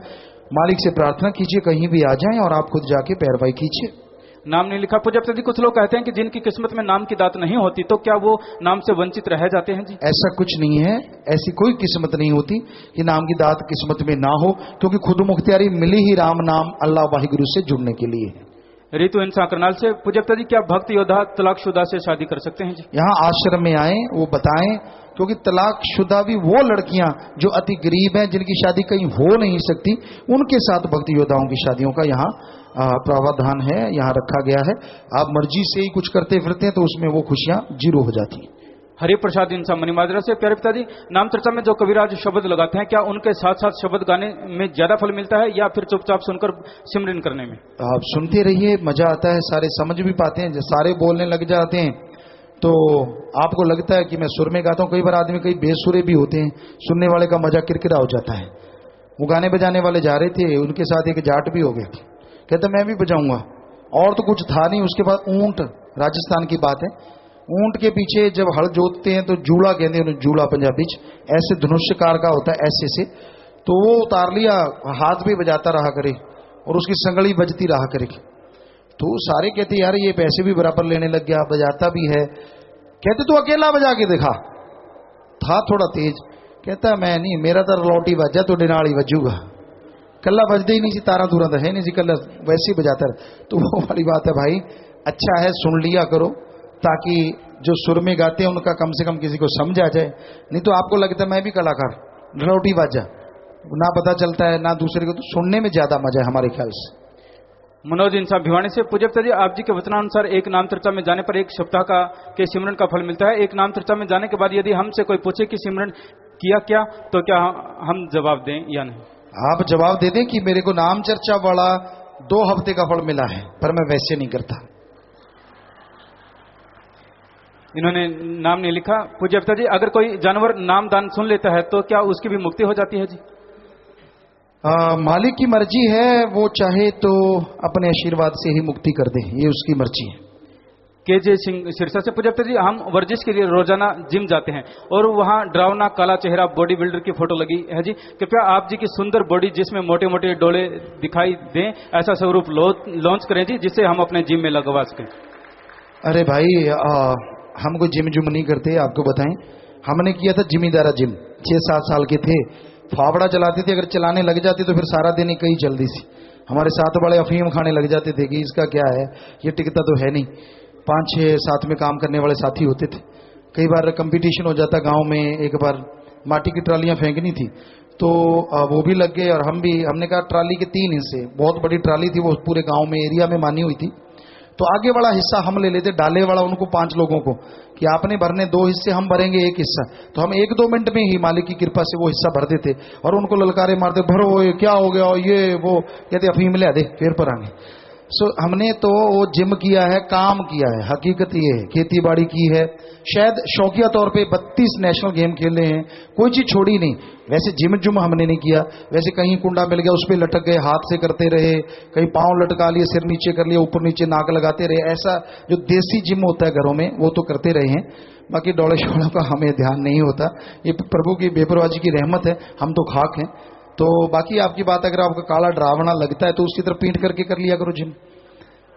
मालिक से प्रार्थना कीजिए, कहीं भी आ जाएं और आप खुद जाके पैरवाई कीजिए। नाम नहीं लिखा। पूज्य पिताजी कुछ लोग कहते हैं कि जिनकी किस्मत में नाम की दात नहीं होती तो क्या वो नाम से वंचित रह जाते हैं जी? ऐसा कुछ नहीं है, ऐसी कोई किस्मत नहीं होती कि नाम की दात किस्मत में ना हो, क्योंकि खुद मुख्तियारी मिली ही राम नाम अल्लाह वाहिगुरु से जुड़ने के लिए है। रितु इंसान करनाल से, पूज्य पिताजी क्या भक्त योद्धा तलाकशुदा से शादी कर सकते हैं जी? यहाँ आश्रम में आए, वो बताएं, क्योंकि तलाकशुदा भी वो लड़कियां जो अति गरीब हैं, जिनकी शादी कहीं हो नहीं सकती, उनके साथ भक्त योद्धाओं की शादियों का यहाँ प्रावधान है, यहाँ रखा गया है। आप मर्जी से ही कुछ करते फिरते हैं तो उसमें वो खुशियां जीरो हो जाती हैं। हरि प्रसाद इंसान मनीमाजरा से, प्यारे पिताजी नाम चर्चा में जो कविराज शब्द लगाते हैं क्या उनके साथ साथ शब्द गाने में ज्यादा फल मिलता है या फिर चुपचाप सुनकर सिमरन करने में? आप सुनते रहिए, मजा आता है, सारे समझ भी पाते हैं। जब सारे बोलने लग जाते हैं तो आपको लगता है कि मैं सुर में गाता हूँ। कई बार आदमी कई बेसुरे भी होते हैं, सुनने वाले का मजा किरकिरा हो जाता है। वो गाने बजाने वाले जा रहे थे, उनके साथ एक जाट भी हो गया, कहता मैं भी बजाऊंगा, और तो कुछ था नहीं। उसके बाद ऊंट, राजस्थान की बात है, ऊंट के पीछे जब हल जोतते हैं तो जूड़ा कहते हैं, जूड़ा पंजाबी ऐसे धनुष्यकार का होता है, ऐसे से, तो वो उतार लिया, हाथ भी बजाता रहा करे और उसकी संगली बजती रहा करे। तो सारे कहते यार ये पैसे भी बराबर लेने लग गया, बजाता भी है। कहते तो अकेला बजा के देखा, था थोड़ा तेज। कहता मैं नहीं, मेरा तो लौटी बजा तो डिनाड़ी बजूगा, कल्ला बजदे ही नहीं सी, तारा दूरा तो है नहीं सी, कल्ला वैसे ही बजाता रहे। तो वो वाली बात है भाई, अच्छा है सुन लिया करो, ताकि जो सुर में गाते हैं उनका कम से कम किसी को समझ आ जाए। नहीं तो आपको लगता है मैं भी कलाकार, लौटी बाजा, ना पता चलता है ना दूसरे को। तो सुनने में ज्यादा मजा है हमारे ख्याल से। मनोज इंसान भिवानी से, पूज्य पिताजी आप जी के वचनानुसार एक नाम चर्चा में जाने पर एक सप्ताह का के सिमरन का फल मिलता है। एक नाम चर्चा में जाने के बाद यदि हमसे कोई पूछे कि सिमरन किया क्या, तो क्या हम जवाब दें या नहीं? आप जवाब दे दें कि मेरे को नाम चर्चा वाला 2 हफ्ते का फल मिला है, पर मैं वैसे नहीं करता। इन्होंने नाम नहीं लिखा। पूज्य पिताजी अगर कोई जानवर नाम दान सुन लेता है तो क्या उसकी भी मुक्ति हो जाती है जी? मालिक की मर्जी है, वो चाहे तो अपने आशीर्वाद से ही मुक्ति कर दे, ये उसकी मर्जी है। केजे सिंह सिरसा से, पूज्य पिताजी हम वर्जिश के लिए रोजाना जिम जाते हैं और वहां डरावना काला चेहरा बॉडी बिल्डर की फोटो लगी है जी। कृपया आप जी की सुंदर बॉडी जिसमें मोटे मोटे डोले दिखाई दें, ऐसा स्वरूप लॉन्च करें जी, जिससे हम अपने जिम में लगवा सकें। अरे भाई हम कोई जिम जुम नहीं करते, आपको बताएं। हमने किया था जिमीदारा जिम, 6-7 साल के थे, फावड़ा चलाते थे। अगर चलाने लग जाते तो फिर सारा दिन ही कहीं चलती सी। हमारे साथ बड़े अफीम खाने लग जाते थे कि इसका क्या है, ये टिकता तो है नहीं। 5-6 साथ में काम करने वाले साथी होते थे। कई बार कंपटीशन हो जाता गांव में। एक बार माटी की ट्रालियां फेंकनी थी तो वो भी लग गए और हम भी। हमने कहा ट्राली के 3 हिस्से, बहुत बड़ी ट्राली थी वो, पूरे गांव में एरिया में मानी हुई थी। तो आगे वाला हिस्सा हम ले लेते, डाले वाला उनको 5 लोगों को कि आपने भरने 2 हिस्से, हम भरेंगे 1 हिस्सा। तो हम 1-2 मिनट में ही मालिक की कृपा से वो हिस्सा भर देते और उनको ललकारे मारते, भरो ये क्या हो गया, ये वो। कहते अफीम ले दे फिर पर आगे। हमने तो वो जिम किया है, काम किया है। हकीकत ये है, खेती बाड़ी की है, शायद शौकिया तौर पे 32 नेशनल गेम खेले हैं, कोई चीज छोड़ी नहीं। वैसे जिम जुम हमने नहीं किया। वैसे कहीं कुंडा मिल गया उस पर लटक गए, हाथ से करते रहे, कहीं पांव लटका लिए, सिर नीचे कर लिया, ऊपर नीचे नाक लगाते रहे। ऐसा जो देसी जिम होता है घरों में वो तो करते रहे हैं। बाकी डोले शोलों का हमें ध्यान नहीं होता। ये प्रभु की बेपरवाही की रहमत है, हम तो खाक हैं। तो बाकी आपकी बात, अगर आपका काला डरावना लगता है तो उसकी तरफ पीट करके कर लिया करो जिम।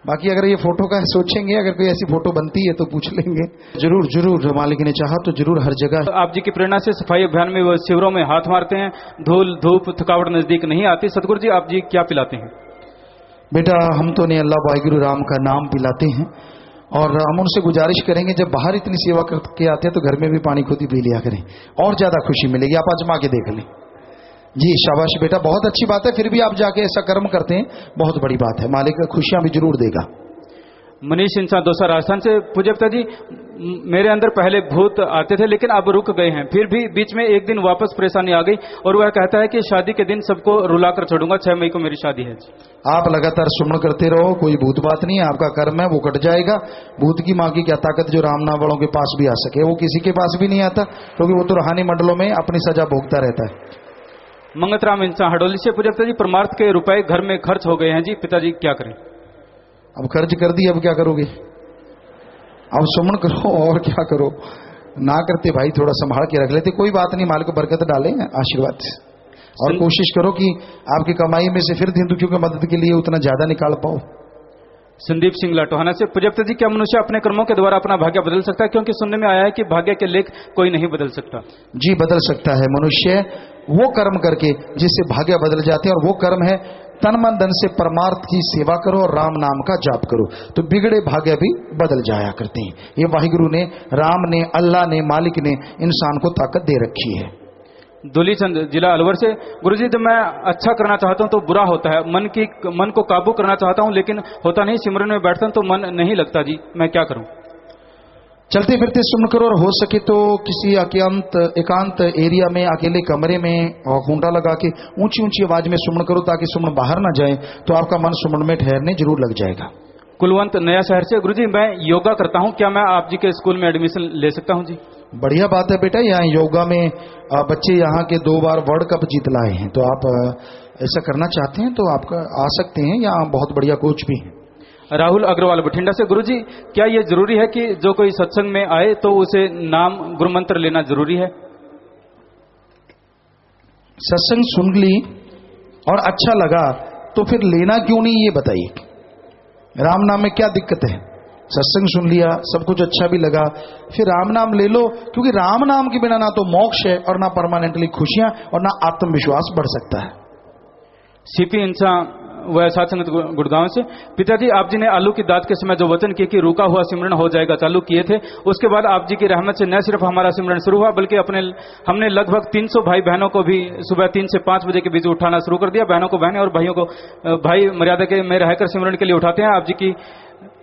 बाकी अगर ये फोटो का सोचेंगे, अगर कोई ऐसी फोटो बनती है तो पूछ लेंगे। जरूर जरूर, मालिक ने चाहा तो जरूर हर जगह। आप जी की प्रेरणा से सफाई अभियान में वो शिविरों में हाथ मारते हैं, धूल धूप थकावट नजदीक नहीं आती। सतगुरु जी आप जी क्या पिलाते हैं? बेटा हम तो ने अल्लाह वाहिगुरु राम का नाम पिलाते हैं और हम उनसे गुजारिश करेंगे जब बाहर इतनी सेवा करके आते हैं तो घर में भी पानी खुद ही पी लिया करें, और ज्यादा खुशी मिलेगी। आप आजमा के देख लें। जी शाबाश बेटा, बहुत अच्छी बात है। फिर भी आप जाके ऐसा कर्म करते हैं, बहुत बड़ी बात है। मालिक खुशियां भी जरूर देगा। मनीष इंसान दोसा राजस्थान से, पूज्य पिताजी मेरे अंदर पहले भूत आते थे लेकिन अब रुक गए हैं। फिर भी बीच में एक दिन वापस परेशानी आ गई और वह कहता है कि शादी के दिन सबको रुलाकर छोड़ूंगा, 6 मई को मेरी शादी है। आप लगातार सुमन करते रहो, कोई भूत बात नहीं है, आपका कर्म है वो कट जाएगा। भूत की माँ की क्या ताकत जो राम नाम वालों के पास भी आ सके, वो किसी के पास भी नहीं आता, क्योंकि वो तो रूहानी मंडलों में अपनी सजा भोगता रहता है। मंगतराम इंसान हडोली से, पूज्य पिताजी परमार्थ के रुपए घर में खर्च हो गए हैं जी, पिताजी क्या करें? अब खर्च कर दी, अब क्या करोगे? अब सुमन करो और क्या करो। ना करते भाई, थोड़ा संभाल के रख लेते, कोई बात नहीं, मालिक को बरकत डाले आशीर्वाद से। और कोशिश करो कि आपकी कमाई में से फिर हिंदुओं की मदद के लिए उतना ज्यादा निकाल पाओ। संदीप सिंह लाटोहाना से प्रजापति जी, क्या मनुष्य अपने कर्मों के द्वारा अपना भाग्य बदल सकता है? क्योंकि सुनने में आया है कि भाग्य के लेख कोई नहीं बदल सकता। जी बदल सकता है। मनुष्य वो कर्म करके जिससे भाग्य बदल जाते हैं, और वो कर्म है तन मन धन से परमार्थ की सेवा करो और राम नाम का जाप करो, तो बिगड़े भाग्य भी बदल जाया करते हैं। ये वाहिगुरु ने, राम ने, अल्लाह ने, मालिक ने इंसान को ताकत दे रखी है। दुलीचंद जिला अलवर से, गुरुजी जब मैं अच्छा करना चाहता हूं तो बुरा होता है, मन को काबू करना चाहता हूं लेकिन होता नहीं, सिमरन में बैठता हूं तो मन नहीं लगता जी, मैं क्या करूं? चलते फिरते सुमन करो, और हो सके तो किसी एकांत एरिया में, अकेले कमरे में और खूंटा लगा के ऊंची ऊंची आवाज में सुमन करो, ताकि सुमन बाहर ना जाए, तो आपका मन सुमन में ठहरने जरूर लग जाएगा। कुलवंत नया शहर से, गुरुजी मैं योगा करता हूं, क्या मैं आप जी के स्कूल में एडमिशन ले सकता हूं जी? बढ़िया बात है बेटा, यहाँ योगा में बच्चे यहाँ के 2 बार वर्ल्ड कप जीत लाए हैं, तो आप ऐसा करना चाहते हैं तो आप आ सकते हैं, यहाँ बहुत बढ़िया कोच भी हैं। राहुल अग्रवाल बठिंडा से, गुरुजी क्या ये जरूरी है कि जो कोई सत्संग में आए तो उसे नाम गुरु मंत्र लेना जरूरी है? सत्संग सुन ली और अच्छा लगा तो फिर लेना क्यों नहीं, ये बताइए। राम नाम में क्या दिक्कत है? सत्संग सुन लिया, सब कुछ अच्छा भी लगा, फिर राम नाम ले लो, क्योंकि राम नाम के बिना ना तो मोक्ष है और ना परमानेंटली खुशियां और ना आत्मविश्वास बढ़ सकता है। सीपी इंसा वह साथ संगत गुड़गांव से, पिताजी आप जी ने आलू की दात के समय जो वचन किए कि रुका हुआ सिमरन हो जाएगा चालू किए थे, उसके बाद आप जी की रहमत से न सिर्फ हमारा सिमरन शुरू हुआ बल्कि हमने लगभग 300 भाई बहनों को भी सुबह 3 से 5 बजे के बीच उठाना शुरू कर दिया। बहनों को बहनें और भाइयों को भाई मर्यादा के में रहकर सिमरन के लिए उठाते हैं। आप जी की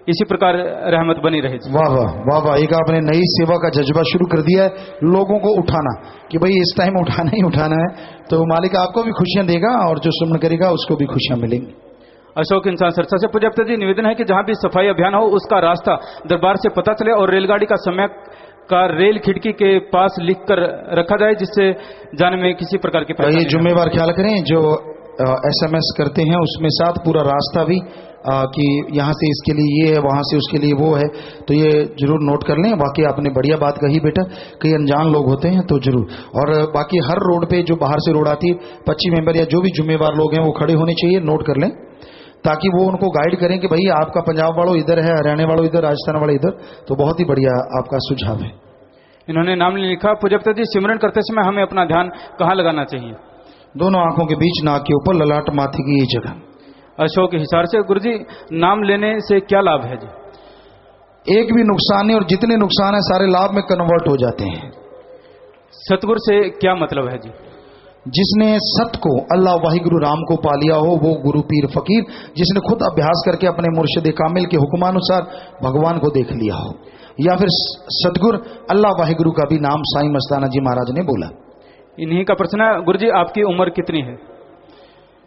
इसी प्रकार रहमत बनी रहे। वाह वाह वाह वाह, एक आपने नई सेवा का जज्बा शुरू कर दिया है, लोगों को उठाना कि भाई इस टाइम उठाना ही उठाना है, तो मालिक आपको भी खुशियां देगा और जो सुमन करेगा उसको भी खुशियां मिलेंगी। अशोक इंसान सरसा से, प्रजापति जी निवेदन है कि जहां भी सफाई अभियान हो उसका रास्ता दरबार से पता चले और रेलगाड़ी का समय का रेल खिड़की के पास लिख कर रखा जाए, जिससे जाने में किसी प्रकार की ये जिम्मेवार ख्याल करें जो SMS करते हैं उसमें साथ पूरा रास्ता भी कि यहाँ से इसके लिए ये है, वहाँ से उसके लिए वो है, तो ये जरूर नोट कर लें। बाकी आपने बढ़िया बात कही बेटा, कई अनजान लोग होते हैं तो जरूर। और बाकी हर रोड पे जो बाहर से रोड आती है 25 मेंबर या जो भी जिम्मेवार लोग हैं वो खड़े होने चाहिए, नोट कर लें, ताकि वो उनको गाइड करें कि भाई आपका पंजाब वालों इधर है, हरियाणा वालों इधर, राजस्थान वाले इधर, तो बहुत ही बढ़िया आपका सुझाव है। इन्होंने नाम लिखा, प्रजापति जी सिमरन करते समय हमें अपना ध्यान कहाँ लगाना चाहिए? दोनों आंखों के बीच, नाक के ऊपर, ललाट माथे की ये जगह। अशोक हिसार से, गुरुजी नाम लेने से क्या लाभ है जी? एक भी नुकसान नहीं, और जितने नुकसान है सारे लाभ में कन्वर्ट हो जाते हैं। सतगुरु से क्या मतलब है जी? जिसने सत को, अल्लाह वाहिगुरु राम को पा लिया हो वो गुरु पीर फकीर, जिसने खुद अभ्यास करके अपने मुर्शिद कामिल के हुक्मानुसार भगवान को देख लिया हो, या फिर सतगुरु अल्लाह वाहिगुरु का भी नाम साईं मस्ताना जी महाराज ने बोला। इन्हीं का प्रश्न है, गुरुजी आपकी उम्र कितनी है?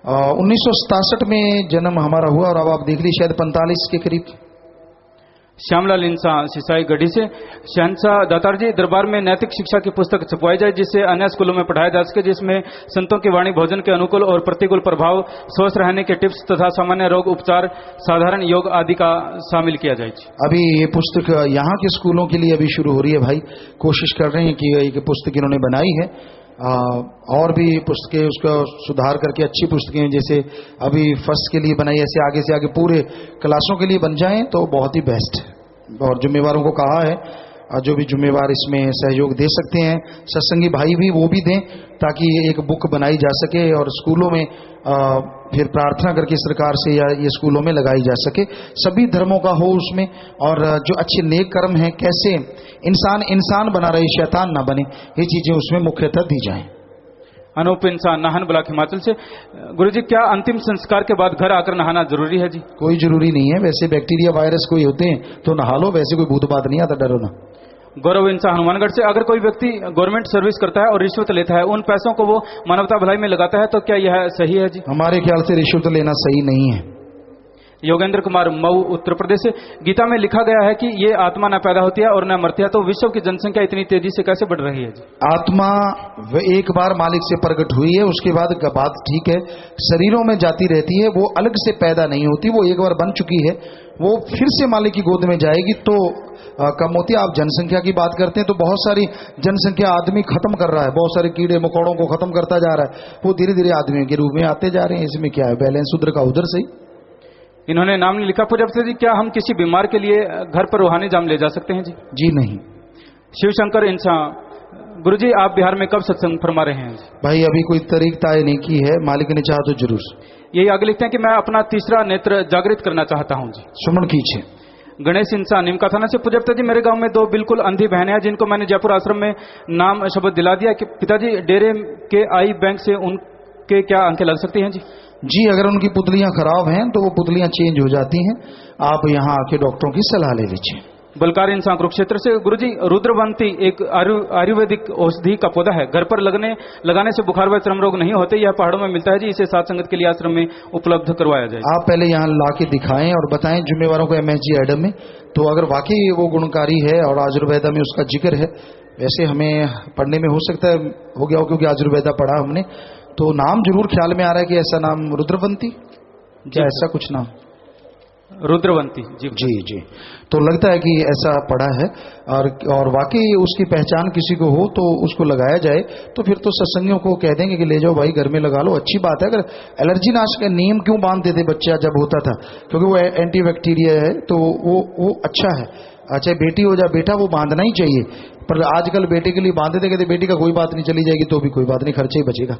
1967 में जन्म हमारा हुआ और अब आप देख ली शायद 45 के करीब। श्यामलाल इंसा सिसाई गढ़ी से, शहनशाह दातार जी दरबार में नैतिक शिक्षा की पुस्तक छपवाई जाए जिससे अन्य स्कूलों में पढ़ाया जा सके, जिसमें संतों की वाणी भोजन के अनुकूल और प्रतिकूल प्रभाव, स्वस्थ रहने के टिप्स तथा सामान्य रोग उपचार, साधारण योग आदि का शामिल किया जाए। अभी ये पुस्तक यहाँ के स्कूलों के लिए अभी शुरू हो रही है भाई, कोशिश कर रहे हैं कि ये पुस्तक इन्होंने बनाई है, और भी पुस्तकें उसका सुधार करके अच्छी पुस्तकें जैसे अभी फर्स्ट के लिए बनाई, ऐसे आगे से आगे पूरे क्लासों के लिए बन जाएं तो बहुत ही बेस्ट है। और जिम्मेवारों को कहा है, जो भी जिम्मेवार इसमें सहयोग दे सकते हैं, सत्संगी भाई भी वो भी दें, ताकि एक बुक बनाई जा सके और स्कूलों में फिर प्रार्थना करके सरकार से या ये स्कूलों में लगाई जा सके, सभी धर्मों का हो उसमें, और जो अच्छे नेक कर्म हैं कैसे इंसान बना रहे, शैतान ना बने, ये चीजें उसमें मुख्यतः दी जाएं। अनूप इंसान नाहन ब्लॉक हिमाचल से, गुरुजी क्या अंतिम संस्कार के बाद घर आकर नहाना जरूरी है जी? कोई जरूरी नहीं है, वैसे बैक्टीरिया वायरस कोई होते हैं तो नहा लो, वैसे कोई भूत बात नहीं आता, डरो ना। गौरव इंसान हनुमानगढ़ से, अगर कोई व्यक्ति गवर्नमेंट सर्विस करता है और रिश्वत लेता है, उन पैसों को वो मानवता भलाई में लगाता है, तो क्या यह सही है जी? हमारे ख्याल से रिश्वत लेना सही नहीं है। योगेंद्र कुमार मऊ उत्तर प्रदेश से, गीता में लिखा गया है कि ये आत्मा न पैदा होती है और न मरती है, तो विश्व की जनसंख्या इतनी तेजी से कैसे बढ़ रही है जी? आत्मा एक बार मालिक से प्रकट हुई है, उसके बाद बात ठीक है, शरीरों में जाती रहती है, वो अलग से पैदा नहीं होती, वो एक बार बन चुकी है, वो फिर से मालिक की गोद में जाएगी तो कम होती है। आप जनसंख्या की बात करते हैं तो बहुत सारी जनसंख्या आदमी खत्म कर रहा है, बहुत सारे कीड़े मकोड़ों को खत्म करता जा रहा है, वो धीरे धीरे आदमियों के रूप में आते जा रहे हैं, इसमें क्या है, बैलेंस उधर का उधर सही। इन्होंने नाम नहीं लिखा। पूज्य जी, क्या हम किसी बीमार के लिए घर पर रूहानी जाम ले जा सकते हैं जी? जी नहीं। शिवशंकर इंसान, गुरुजी आप बिहार में कब सत्संग फरमा रहे हैं? भाई अभी कोई तारीख तय नहीं की है, मालिक ने चाहा तो जरूर। यही आगे लिखते हैं कि मैं अपना तीसरा नेत्र जागृत करना चाहता हूं जी। सुमन कीजिए। गणेश इंसान निमका थाना से, पूज्य पिताजी मेरे गांव में 2 बिल्कुल अंधी बहनें हैं जिनको मैंने जयपुर आश्रम में नाम शब्द दिला दिया कि पिताजी डेरे के आई बैंक से उनके क्या अंकें लग सकती हैं जी? जी, अगर उनकी पुतलियां खराब हैं तो वो पुतलियां चेंज हो जाती हैं। आप यहाँ आके डॉक्टरों की सलाह ले लीजिए। बलकार इंसान कुरुक्षेत्र से, गुरुजी रुद्रवंती एक आयुर्वेदिक औषधि का पौधा है, घर पर लगाने से बुखार व चर्म रोग नहीं होते। यह पहाड़ों में मिलता है जी, इसे साथ संगत के लिए आश्रम में उपलब्ध करवाया जाए। आप पहले यहाँ ला के दिखाएं और बताएं जिम्मेवारों को MSG एडम में, तो अगर वाकई वो गुणकारी है और आयुर्वेदा में उसका जिक्र है, वैसे हमें पढ़ने में हो सकता है हो गया हो क्योंकि आयुर्वेदा पढ़ा हमने, तो नाम जरूर ख्याल में आ रहा है कि ऐसा नाम रुद्रवंती, क्या ऐसा कुछ नाम? रुद्रवंती जी जी जी, तो लगता है कि ऐसा पढ़ा है। और वाकई उसकी पहचान किसी को हो तो उसको लगाया जाए, तो फिर तो सत्संगियों को कह देंगे कि ले जाओ भाई घर में लगा लो, अच्छी बात है। अगर एलर्जी नाशक का नीम क्यों बांधते थे बच्चा जब होता था? क्योंकि वो एंटीबैक्टीरिया है, तो वो अच्छा है। अच्छा बेटी हो जा बेटा, वो बांधना ही चाहिए। पर आजकल बेटे के लिए बांधते थे, कहते बेटी का कोई बात नहीं, चली जाएगी तो भी कोई बात नहीं, खर्चे ही बचेगा।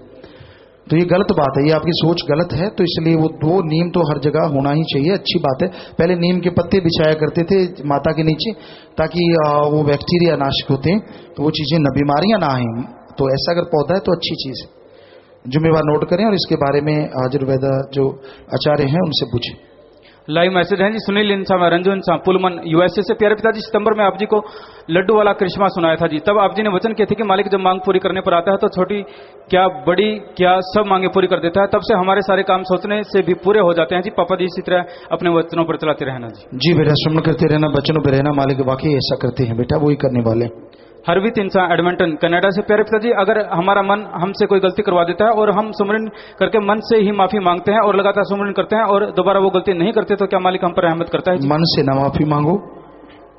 तो ये गलत बात है, ये आपकी सोच गलत है। तो इसलिए वो नीम तो हर जगह होना ही चाहिए, अच्छी बात है। पहले नीम के पत्ते बिछाया करते थे माता के नीचे, ताकि वो बैक्टीरिया नाशक होते हैं, तो वो चीजें न बीमारियां ना आए। तो ऐसा अगर पौधा है तो अच्छी चीज है। जुम्मेवार नोट करें और इसके बारे में आयुर्वेदा जो आचार्य हैं उनसे पूछें। लाइव मैसेज है जी, सुनील इंसान रंजू इंसान पुलमन USA से, प्यारे पिताजी सितंबर में आप जी को लड्डू वाला करिश्मा सुनाया था जी। तब आप जी ने वचन किए थे कि मालिक जब मांग पूरी करने पर आता है तो छोटी क्या बड़ी क्या सब मांगे पूरी कर देता है। तब से हमारे सारे काम सोचने से भी पूरे हो जाते हैं जी। पापा जी इसी तरह अपने वचनों पर चलाते रहना जी। जी बेटा, सुमन करते रहना, वचनों पर रहना, मालिक वाकई ऐसा करते हैं बेटा, वही करने वाले। हरवित इंसान एडमंटन कनाडा से, प्यारे पिताजी अगर हमारा मन हमसे कोई गलती करवा देता है और हम सुमरन करके मन से ही माफी मांगते हैं और लगातार सुमरन करते हैं और दोबारा वो गलती नहीं करते, तो क्या मालिक हम पर रहमत करता है? मन से ना माफी मांगो,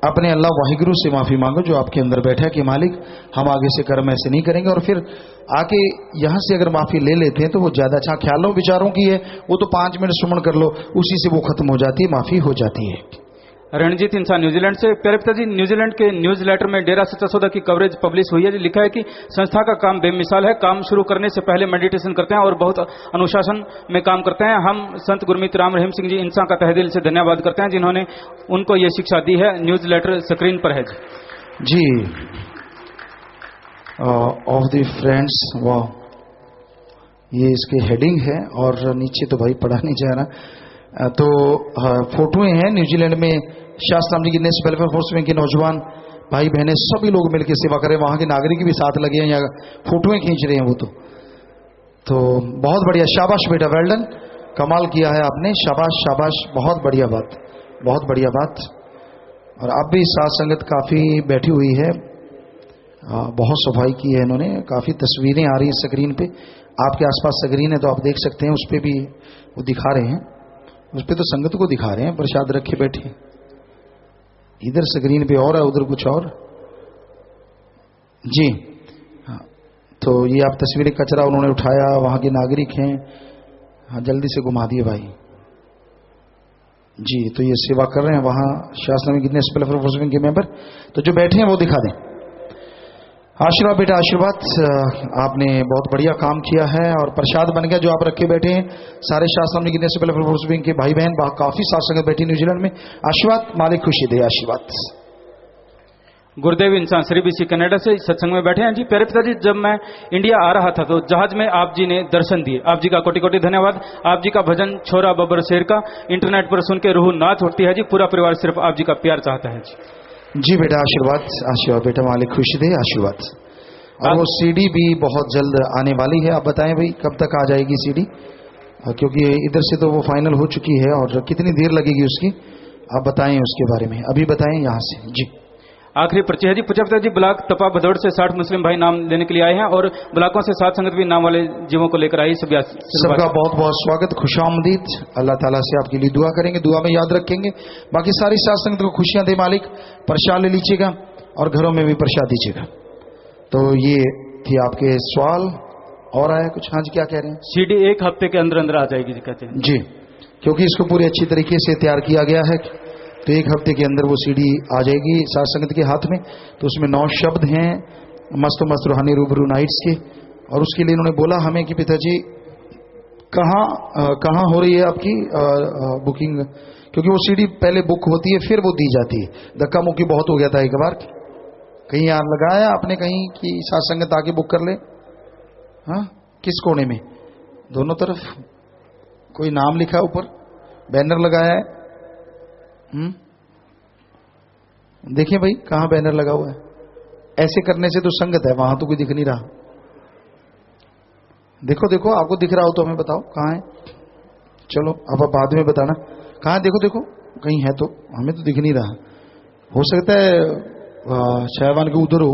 अपने अल्लाह वाहिगुरु से माफी मांगो जो आपके अंदर बैठा है कि मालिक हम आगे से कर्म ऐसे नहीं करेंगे। और फिर आके यहाँ से अगर माफी ले लेते हैं तो वो ज्यादा अच्छा। ख्यालों विचारों की है, वो तो 5 मिनट सुमन कर लो, उसी से वो खत्म हो जाती है, माफी हो जाती है। रणजीत इंसान न्यूजीलैंड से, प्यारे पिताजी न्यूजीलैंड के न्यूज लेटर में डेरा सच्चा सौदा की कवरेज पब्लिश हुई है। लिखा है कि संस्था का काम बेमिसाल है, काम शुरू करने से पहले मेडिटेशन करते हैं और बहुत अनुशासन में काम करते हैं। हम संत गुरमीत राम रहीम सिंह जी इंसान का तहे दिल से धन्यवाद करते हैं जिन्होंने उनको ये शिक्षा दी है। न्यूज लेटर स्क्रीन पर है जी। ऑफ द फ्रेंड्स, वाह, ये इसके हेडिंग है और नीचे तो भाई पढ़ा नहीं जा रहा। तो फोटोएं हैं न्यूजीलैंड में शास्त्राम जी की नेस वेलफेयर फोर्स में के नौजवान भाई बहनें सभी लोग मिलकर सेवा करें, वहां के नागरिक भी साथ लगे हैं या फोटोएं खींच रहे हैं वो। तो बहुत बढ़िया, शाबाश बेटा, वेल डन, कमाल किया है आपने, शाबाश शाबाश, बहुत बढ़िया बात, बहुत बढ़िया बात। और अब भी साथ संगत काफी बैठी हुई है, बहुत सफाई की है इन्होंने, काफी तस्वीरें आ रही हैं स्क्रीन पे। आपके आसपास स्क्रीन है तो आप देख सकते हैं, उस पर भी वो दिखा रहे हैं, उस पर तो संगत को दिखा रहे हैं, प्रसाद रखे बैठे। इधर स्क्रीन पे और है, उधर कुछ और जी। हाँ, तो ये आप तस्वीरें, कचरा उन्होंने उठाया, वहां के नागरिक हैं। हाँ, जल्दी से घुमा दिए भाई जी। तो ये सेवा कर रहे हैं वहां शास्त्र में कितने स्पेल फोर्स के मेंबर, तो जो बैठे हैं वो दिखा दें। आशीर्वाद बेटा, आशीर्वाद, आपने बहुत बढ़िया काम किया है और प्रसाद बन गया जो आप रखे बैठे हैं। सारे शास्त्र कितने से पहले के भाई बहन काफी साथ संगत बैठी न्यूजीलैंड में। आशीर्वाद, मालिक खुशी दे, आशीर्वाद। गुरुदेव इंसान श्री BC कनाडा से सत्संग में बैठे हैं जी। प्यारे पिताजी जब मैं इंडिया आ रहा था तो जहाज में आप जी ने दर्शन दिए, आप जी का कोटि कोटि धन्यवाद। आप जी का भजन छोरा बब्बर शेर का इंटरनेट पर सुन के रूह नाच उठती है जी। पूरा परिवार सिर्फ आप जी का प्यार चाहता है जी। जी बेटा, आशीर्वाद, आशीर्वाद बेटा, मालिक खुशी दे, आशीर्वाद। और वो CD भी बहुत जल्द आने वाली है। आप बताएं भाई कब तक आ जाएगी CD, क्योंकि इधर से तो वो फाइनल हो चुकी है और कितनी देर लगेगी उसकी, आप बताएं उसके बारे में, अभी बताएं यहाँ से जी। आखिरी पर्ची है जी। पूजा जी ब्लॉक तपा भदौड़ से 60 मुस्लिम भाई नाम लेने के लिए आए हैं और ब्लॉकों से साथ संगत भी नाम वाले जीवों को लेकर आई। सबका बहुत बहुत स्वागत, खुशामदीद। अल्लाह ताला से आपके लिए दुआ करेंगे, दुआ में याद रखेंगे। बाकी सारी साथ संगत को खुशियां दे मालिक। प्रसाद ले लीजिएगा और घरों में भी प्रसाद दीजिएगा। तो ये थी आपके सवाल, और आया कुछ? हाँ जी, क्या कह रहे हैं? CD 1 हफ्ते के अंदर अंदर आ जाएगी जी कहते हैं जी। क्योंकि इसको पूरी अच्छी तरीके से तैयार किया गया है। तो 1 हफ्ते के अंदर वो सीडी आ जाएगी साध संगत के हाथ में। तो उसमें 9 शब्द हैं मस्त मस्त रूहानी रूबरू नाइट्स के। और उसके लिए इन्होंने बोला हमें कि पिताजी कहाँ हो रही है आपकी बुकिंग, क्योंकि वो सीडी पहले बुक होती है फिर वो दी जाती है। धक्का मुक्की बहुत हो गया था एक बार, कहीं यार लगाया आपने कहीं कि साध संगत आके बुक कर ले? हाँ, किस कोने में? दोनों तरफ कोई नाम लिखा ऊपर, बैनर लगाया है? देखिए भाई कहां बैनर लगा हुआ है। ऐसे करने से तो संगत है, वहां तो कोई दिख नहीं रहा। देखो देखो, आपको दिख रहा हो तो हमें बताओ कहां है। चलो अब आप बाद में बताना कहां है। देखो देखो कहीं है तो, हमें तो दिख नहीं रहा। हो सकता है शायवान के उधर हो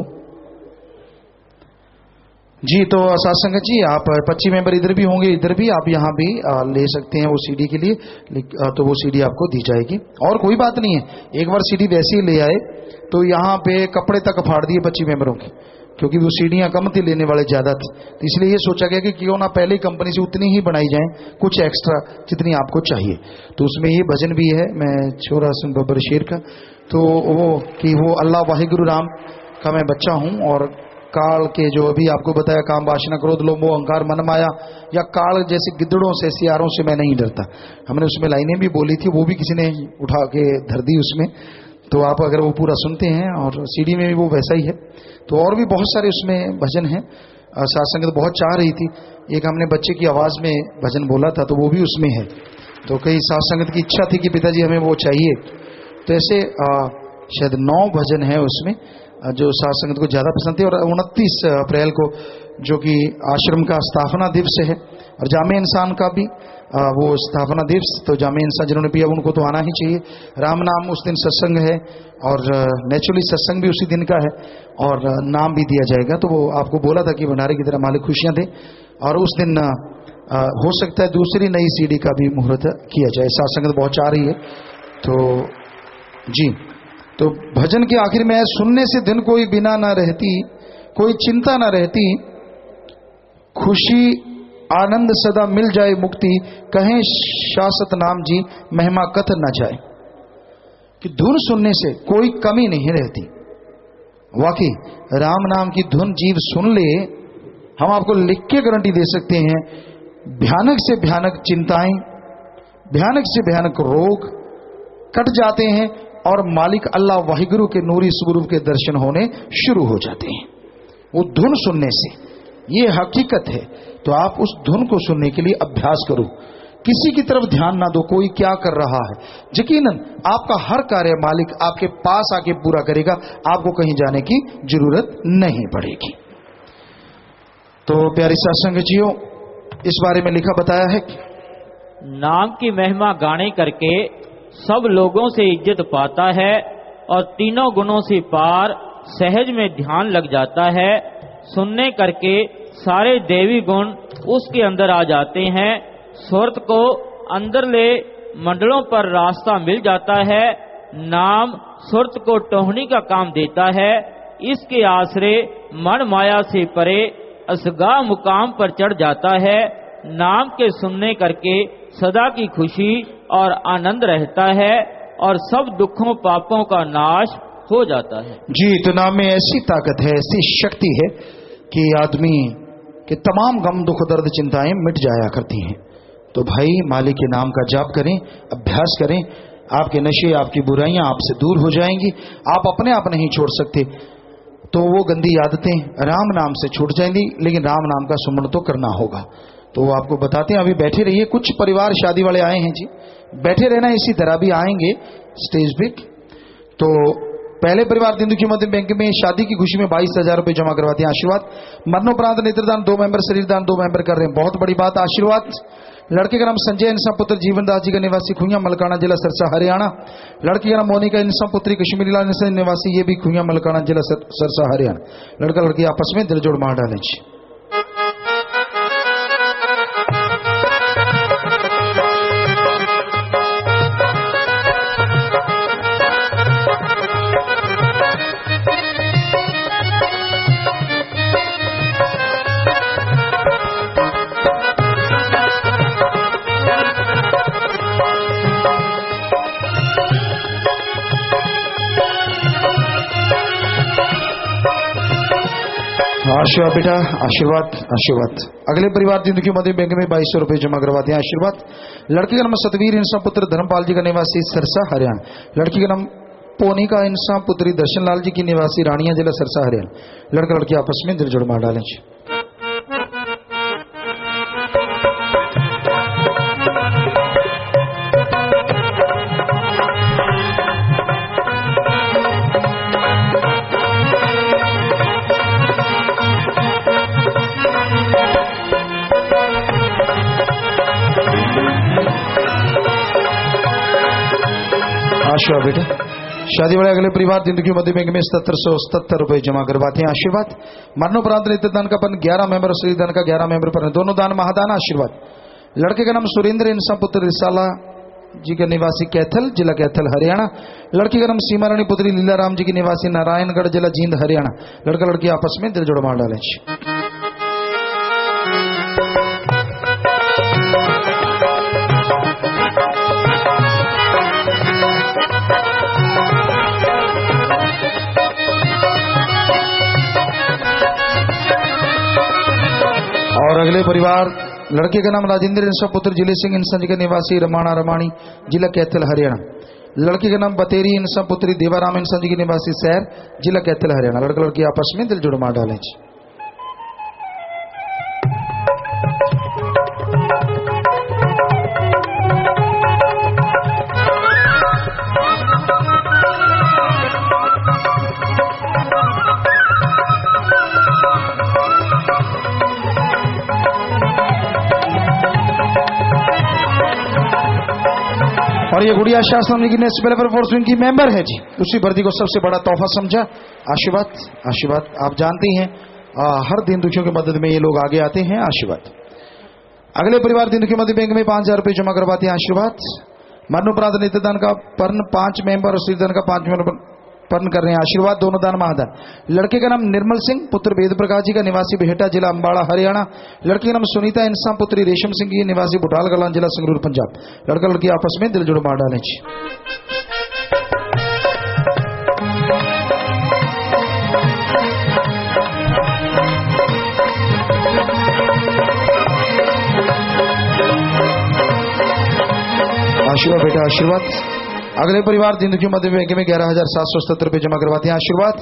जी। तो साध संगत जी आप 25 मेंबर इधर भी होंगे, इधर भी, आप यहाँ भी ले सकते हैं वो सीडी के लिए। तो वो सीडी आपको दी जाएगी। और कोई बात नहीं है, एक बार सीडी वैसे ही ले आए तो यहाँ पे कपड़े तक फाड़ दिए 25 मेंबरों के, क्योंकि वो सीडियाँ कम थी, लेने वाले ज्यादा थे। तो इसलिए ये सोचा गया कि क्यों ना पहले कंपनी से उतनी ही बनाई जाए, कुछ एक्स्ट्रा जितनी आपको चाहिए। तो उसमें ये भजन भी है, मैं छोरा सुन बब्बर शेर का, तो वो कि वो अल्लाह वाहिगुरु राम का मैं बच्चा हूँ, और काल के जो अभी आपको बताया काम वासना क्रोध लोभ मोह अहंकार मन माया, या काल जैसे गिद्दड़ों से सियारों से मैं नहीं डरता। हमने उसमें लाइनें भी बोली थी, वो भी किसी ने उठा के धर दी उसमें। तो आप अगर वो पूरा सुनते हैं, और सीडी में भी वो वैसा ही है। तो और भी बहुत सारे उसमें भजन हैं। साध संगत बहुत चाह रही थी, एक हमने बच्चे की आवाज में भजन बोला था, तो वो भी उसमें है। तो कई साध संगत की इच्छा थी कि पिताजी हमें वो चाहिए। तो ऐसे शायद 9 भजन है उसमें जो साध संगत को ज्यादा पसंद थे। और 29 अप्रैल को जो कि आश्रम का स्थापना दिवस है, और जामे इंसान का भी वो स्थापना दिवस। तो जामे इंसान जिन्होंने पिया उनको तो आना ही चाहिए। राम नाम उस दिन सत्संग है, और नेचुरली सत्संग भी उसी दिन का है, और नाम भी दिया जाएगा। तो वो आपको बोला था कि भंडारे की तरह मालिक खुशियां दे। और उस दिन हो सकता है दूसरी नई सीडी का भी मुहूर्त किया जाए। साध संगत बहुत चाह रही है। तो जी, तो भजन के आखिर में सुनने से दिन कोई बिना ना रहती, कोई चिंता ना रहती, खुशी आनंद सदा मिल जाए मुक्ति, कहें शाश्वत नाम जी महिमा कथ न जाए। कि धुन सुनने से कोई कमी नहीं रहती। वाकई राम नाम की धुन जीव सुन ले, हम आपको लिख के गारंटी दे सकते हैं, भयानक से भयानक चिंताएं, भयानक से भयानक रोग कट जाते हैं, और मालिक अल्लाह वाहिगुरु के नूरी स्वरूप के दर्शन होने शुरू हो जाते हैं वो धुन सुनने से। ये हकीकत है। तो आप उस धुन को सुनने के लिए अभ्यास करो, किसी की तरफ ध्यान ना दो कोई क्या कर रहा है। यकीनन आपका हर कार्य मालिक आपके पास आके पूरा करेगा, आपको कहीं जाने की जरूरत नहीं पड़ेगी। तो प्यारी सत्संग जियो, इस बारे में लिखा बताया है कि नाम की महिमा गाने करके सब लोगों से इज्जत पाता है, और तीनों गुणों से पार सहज में ध्यान लग जाता है। सुनने करके सारे देवी गुण उसके अंदर आ जाते हैं। स्वर्ग को अंदर ले मंडलों पर रास्ता मिल जाता है। नाम स्वर्ग को टोहनी का काम देता है। इसके आश्रय मन माया से परे असगा मुकाम पर चढ़ जाता है। नाम के सुनने करके सदा की खुशी और आनंद रहता है, और सब दुखों पापों का नाश हो जाता है। जी, तो नाम में ऐसी ताकत है, ऐसी शक्ति है कि आदमी के तमाम गम दुख दर्द चिंताएं मिट जाया करती हैं। तो भाई मालिक के नाम का जाप करें, अभ्यास करें, आपके नशे आपकी बुराइयां आपसे दूर हो जाएंगी। आप अपने आप नहीं छोड़ सकते, तो वो गंदी आदतें राम नाम से छूट जाएंगी, लेकिन राम नाम का सुमरण तो करना होगा। तो वो आपको बताते हैं। अभी बैठे रहिए, कुछ परिवार शादी वाले आए हैं जी, बैठे रहना, इसी तरह भी आएंगे स्टेज पे। तो पहले परिवार दीनदुखी मध्यम बैंक में शादी की खुशी में 22,000 रुपए जमा करवाते हैं। आशीर्वाद। मरणोपरांत नेत्रदान 2 मेंबर, शरीर दान 2 मेंबर कर रहे हैं, बहुत बड़ी बात। आशीर्वाद। लड़के का नाम संजय, इनसा पुत्र जीवन दास जी का निवासी खुइया मलकाना जिला सरसा हरियाणा। लड़की का नाम मोनिका, इनसा पुत्री कश्मीरी लाल निवासी, ये भी खुइया मलकाना जिला सरसा हरियाणा। लड़का लड़की आपस में दिल जोड़ मार डालें। आशीर्वाद बेटा, आशीर्वाद आशीर्वाद। अगले परिवार जिंदगी मध्य बैंक में 2200 रुपए जमा करवाते हैं। आशीर्वाद। लड़की का नाम सतवीर इंसा पुत्र धर्मपाल जी का निवासी सरसा हरियाणा। लड़की का नाम पोनिका इंसा पुत्री दर्शन लाल जी की निवासी रानिया जिला सरसा हरियाणा। लड़का लड़की आपस में दिल जोड़ मार डालें। आशीर्वाद बेटा। शादी वाले अगले परिवार जिंदगी मध्य बैंक में 7777 रुपए जमा करवाते हैं। आशीर्वाद। मरणोपरांत नेत्रदान का पन 11 मेंबर और श्रीदान का 11 मेंबर पर दोनों दान महादान। आशीर्वाद। लड़के का नाम सुरेंद्र इंसा पुत्र रिसाला जी का निवासी कैथल जिला कैथल हरियाणा। लड़की का नाम सीमा रानी पुत्री लीला राम जी की निवासी नारायणगढ़ जिला जींद हरियाणा। लड़का लड़की आपस में दिल जोड़ मार डालें। और अगले परिवार लड़के का नाम राजेंद्र इंसा पुत्र जिले सिंह इंसा जी का निवासी रमाणा रमाणी जिला कैथल हरियाणा। लड़की का नाम बतेरी इंसा पुत्री देवाराम इंसा जी की निवासी सैर जिला कैथल हरियाणा। लड़का लड़की आपस में दिल जोड़ मार डालें। और ये गुड़िया शास्त्रम जी की नेशनल फोर्स विंग की मेंबर है जी। उसी वर्दी को सबसे बड़ा तोहफा समझा। आशीर्वाद आशीर्वाद। आप जानते हैं हर दिन दुखियों की मदद में ये लोग आगे आते हैं। आशीर्वाद। अगले परिवार दिन दुखी मध्य बैंक में 5000 रुपए जमा करवाते हैं। आशीर्वाद। मरणोपरांत नित्यदान का पर्ण 5 मेंबर और श्रीदान का 5 मेंबर पर्ण कर रहे हैं। आशीर्वाद। दोनों दान महादान। लड़के का नाम निर्मल सिंह पुत्र वेद प्रकाश जी का निवासी बेहटा जिला अंबाड़ा हरियाणा। लड़की का नाम सुनीता इंसा पुत्री रेशम सिंह की निवासी बुटाल कलां जिला संगरूर पंजाब। लड़का लड़की आपस में दिल जोड़ मार डालें। आशीर्वाद बेटा, आशीर्वाद। अगले परिवार जिंदगी मध्य बैंक में 11,777 रुपए जमा करवाते हैं। आशीर्वाद।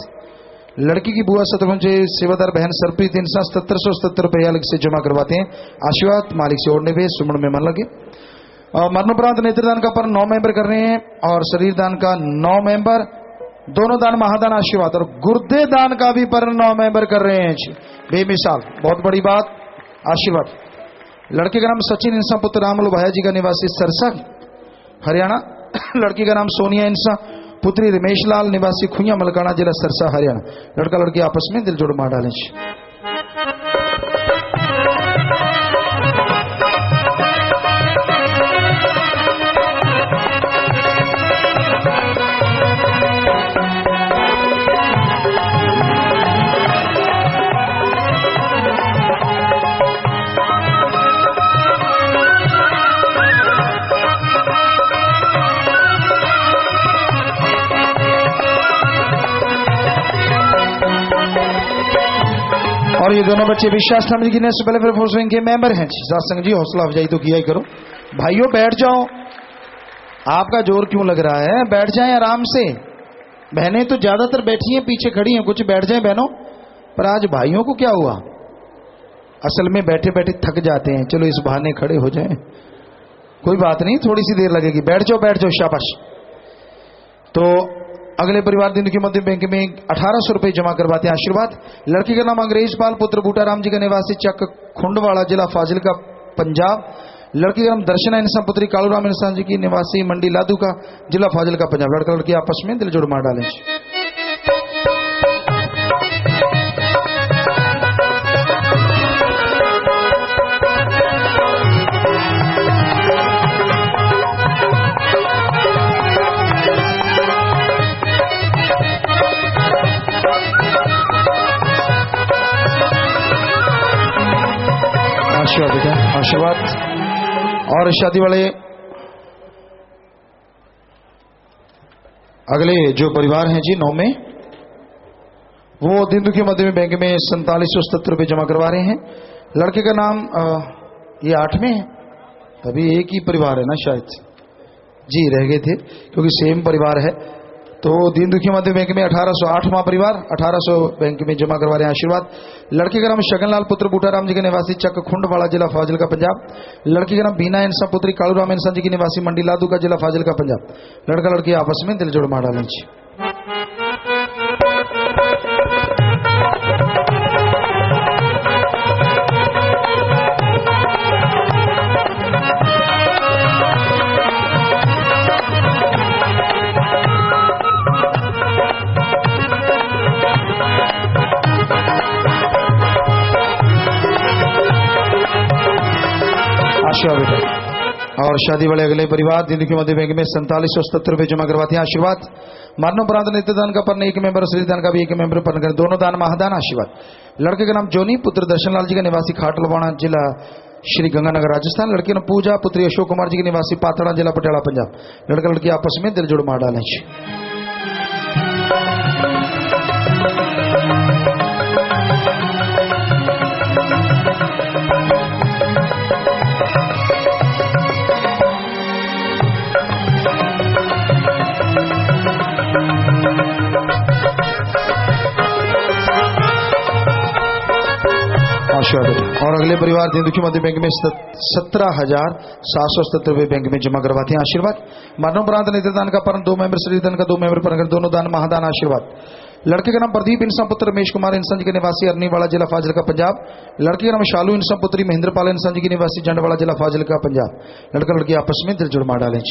लड़की की बुआ शत्रुंज सेवादार बहन सरप्रीत इंसा 7777 रुपए अलग से जमा करवाते हैं। आशीर्वाद। मालिक से ओढ़ने पे सुमन में मन लगे। मरणोपरांत नेत्रदान का पर 9 मेंबर कर रहे हैं और शरीर दान का 9 मेंबर, दोनों दान महादान। आशीर्वाद। और गुर्दे दान का भी पर 9 मेंबर कर रहे हैं। बेमिसाल, बहुत बड़ी बात। आशीर्वाद। लड़के का नाम सचिन इंसा पुत्र रामल भाया जी का निवासी सरसा हरियाणा। लड़की का नाम सोनिया इंसा पुत्री रमेश लाल निवासी खुइया मलकाना जिला सरसा हरियाणा। लड़का लड़की आपस में दिल जोड़ मार डालें। और ये दोनों बच्चे विश्वास जी की नेशनल वेलफेयर फोर्स विंग के मेंबर हैं। सत्संग जी हौसला अफजाई तो किया ही करो। भाइयों बैठ जाओ, आपका जोर क्यों लग रहा है? बैठ जाएं आराम से। बहनें तो ज्यादातर बैठी हैं, पीछे खड़ी हैं, कुछ बैठ जाएं बहनों। पर आज भाइयों को क्या हुआ? असल में बैठे बैठे थक जाते हैं। चलो इस बहाने खड़े हो जाएं, कोई बात नहीं, थोड़ी सी देर लगेगी। बैठ जाओ बैठ जाओ, शाबाश। तो अगले परिवार दिन की मध्य बैंक में 1800 रुपए जमा करवाते हैं। आशीर्वाद। लड़की का नाम अंग्रेज पाल पुत्र बूटाराम जी का निवासी चक खुंडवाड़ा जिला फाजिलका पंजाब। लड़की का नाम दर्शना इंसान पुत्री कालूराम इंसान जी की निवासी मंडी लादू का जिला फाजिलका पंजाब। लड़का लड़की आपस में दिल जोड़ मार डालें। आशीर्वाद बेटा, आशीर्वाद। और शादी वाले अगले जो परिवार हैं जी 9 में, वो दिन दुखी मध्य में बैंक में 4777 रुपये जमा करवा रहे हैं। लड़के का नाम ये 8 में है, तभी एक ही परिवार है ना शायद जी, रह गए थे क्योंकि सेम परिवार है। तो दीन दुखी मध्य बैंक में 1808वां परिवार 1800 बैंक में जमा करवा रहे हैं आशीर्वाद। लड़के का नाम शगनलाल पुत्र बूटाराम जी के निवासी चक खुंडवाड़ा जिला फाजिल का पंजाब। लड़की का नाम बीना इंसा पुत्री कालूराम इंसा जी की निवासी मंडी लादू का जिला फाजिल का पंजाब। लड़का लड़की आपस में दिल जोड़ मार डालें जी। आशीर्वाद बेटा। और शादी वाले अगले परिवार दिन दुखी मध्य बैंक में 4777 रुपये जमा करवाते हैं आशीर्वाद। मरणोपरांत नित्यदान का पर एक मेंबर, श्रीदान का भी एक मेंबर पर करें, दोनों दान महादान आशीर्वाद। लड़के का नाम जोनी पुत्र दर्शनलाल जी का निवासी खाटलवाड़ा जिला श्री गंगानगर राजस्थान। लड़की का नाम पूजा पुत्री अशोक कुमार जी के निवासी पातड़ा जिला पटियाला पंजाब। लड़का लड़की आपस में दिल जोड़ मार डालें। और अगले परिवार दिन दुखी मध्य बैंक में 17,770 रुपये बैंक में जमा करवाते हैं आशीर्वाद। मरणोपरांत नित्यदान का पर 2 मेंबर, श्रीदान का 2 मेंबर पर दोनों दान महादान आशीर्वाद। लड़के का नाम प्रदीप इंसा पुत्र रमेश कुमार इंसा जी के निवासी अरनीवाड़ा जिला फाजिल का पंजाब। लड़के का नाम शालू इंसा पुत्री महेंद्रपाल इंसा जी के निवासी जंडवाड़ा जिला फाजिल का पंजाब। लड़का लड़की आपस में दिल जुड़ मार डालें।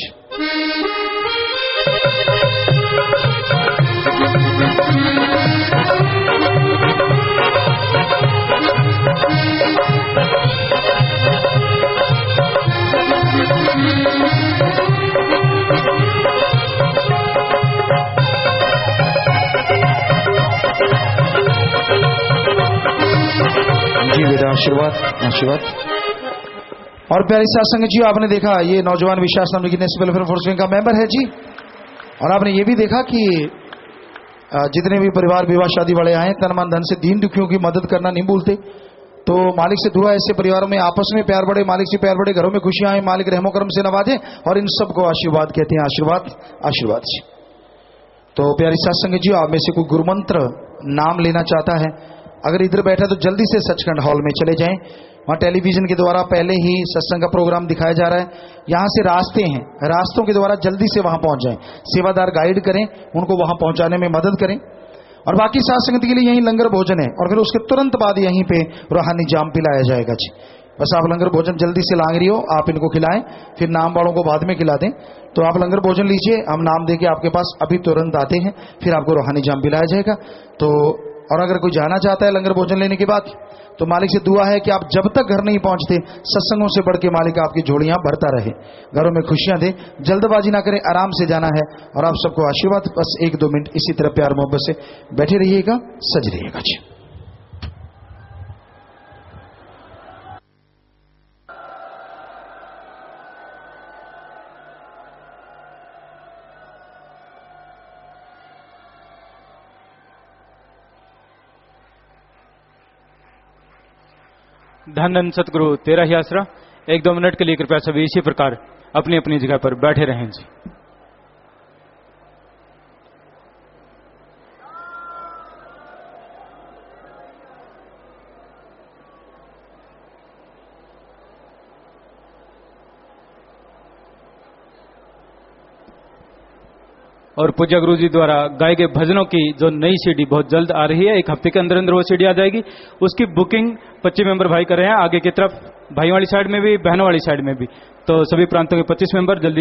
जी बेटा आशीर्वाद आशीर्वाद। और प्यारी साथ संगत जी, आपने देखा ये नौजवान विश्वास नाम की नेशनल वेलफेयर फोर्स विंग का मेंबर है जी। और आपने ये भी देखा कि जितने भी परिवार विवाह शादी वाले आए तन मन धन से दीन दुखियों की मदद करना नहीं भूलते। तो मालिक से दुआ, ऐसे परिवारों में आपस में प्यार बढ़े, मालिक से प्यार बढ़े, घरों में खुशियां आए, मालिक रहमो करम से नवाजे और इन सबको आशीर्वाद कहते हैं। आशीर्वाद आशीर्वाद जी। तो प्यारी साथ संगत जी, आप में से कोई गुरु मंत्र नाम लेना चाहता है, अगर इधर बैठा तो जल्दी से सचखंड हॉल में चले जाएं। वहां टेलीविजन के द्वारा पहले ही सत्संग का प्रोग्राम दिखाया जा रहा है। यहां से रास्ते हैं, रास्तों के द्वारा जल्दी से वहां पहुंच जाएं। सेवादार गाइड करें, उनको वहां पहुंचाने में मदद करें। और बाकी साथ संगत के लिए यहीं लंगर भोजन है और फिर उसके तुरंत बाद यहीं पे रूहानी जाम पिलाया जाएगा जी। बस आप लंगर भोजन जल्दी से लांग रही हो, आप इनको खिलाएं, फिर नाम वालों को बाद में खिला दें। तो आप लंगर भोजन लीजिए, हम नाम देके आपके पास अभी तुरंत आते हैं, फिर आपको रूहानी जाम पिलाया जाएगा। तो और अगर कोई जाना चाहता है लंगर भोजन लेने के बाद, तो मालिक से दुआ है कि आप जब तक घर नहीं पहुंचते सत्संगों से बढ़ के मालिक आपकी झोलियां भरता रहे, घरों में खुशियां दे। जल्दबाजी ना करें, आराम से जाना है। और आप सबको आशीर्वाद, बस 1-2 मिनट इसी तरह प्यार मोहब्बत से बैठे रहिएगा, सज रहिएगा जी। धन धन सतगुरु तेरा ही आसरा। 1-2 मिनट के लिए कृपया सभी इसी प्रकार अपनी अपनी जगह पर बैठे रहें जी। और पूज्य गुरु जी द्वारा गाए गए भजनों की जो नई सीडी बहुत जल्द आ रही है, 1 हफ्ते के अंदर अंदर वो सीडी आ जाएगी। उसकी बुकिंग 25 मेंबर भाई कर रहे हैं, आगे की तरफ भाइयों वाली साइड में भी, बहनों वाली साइड में भी। तो सभी प्रांतों के 25 मेंबर जल्दी से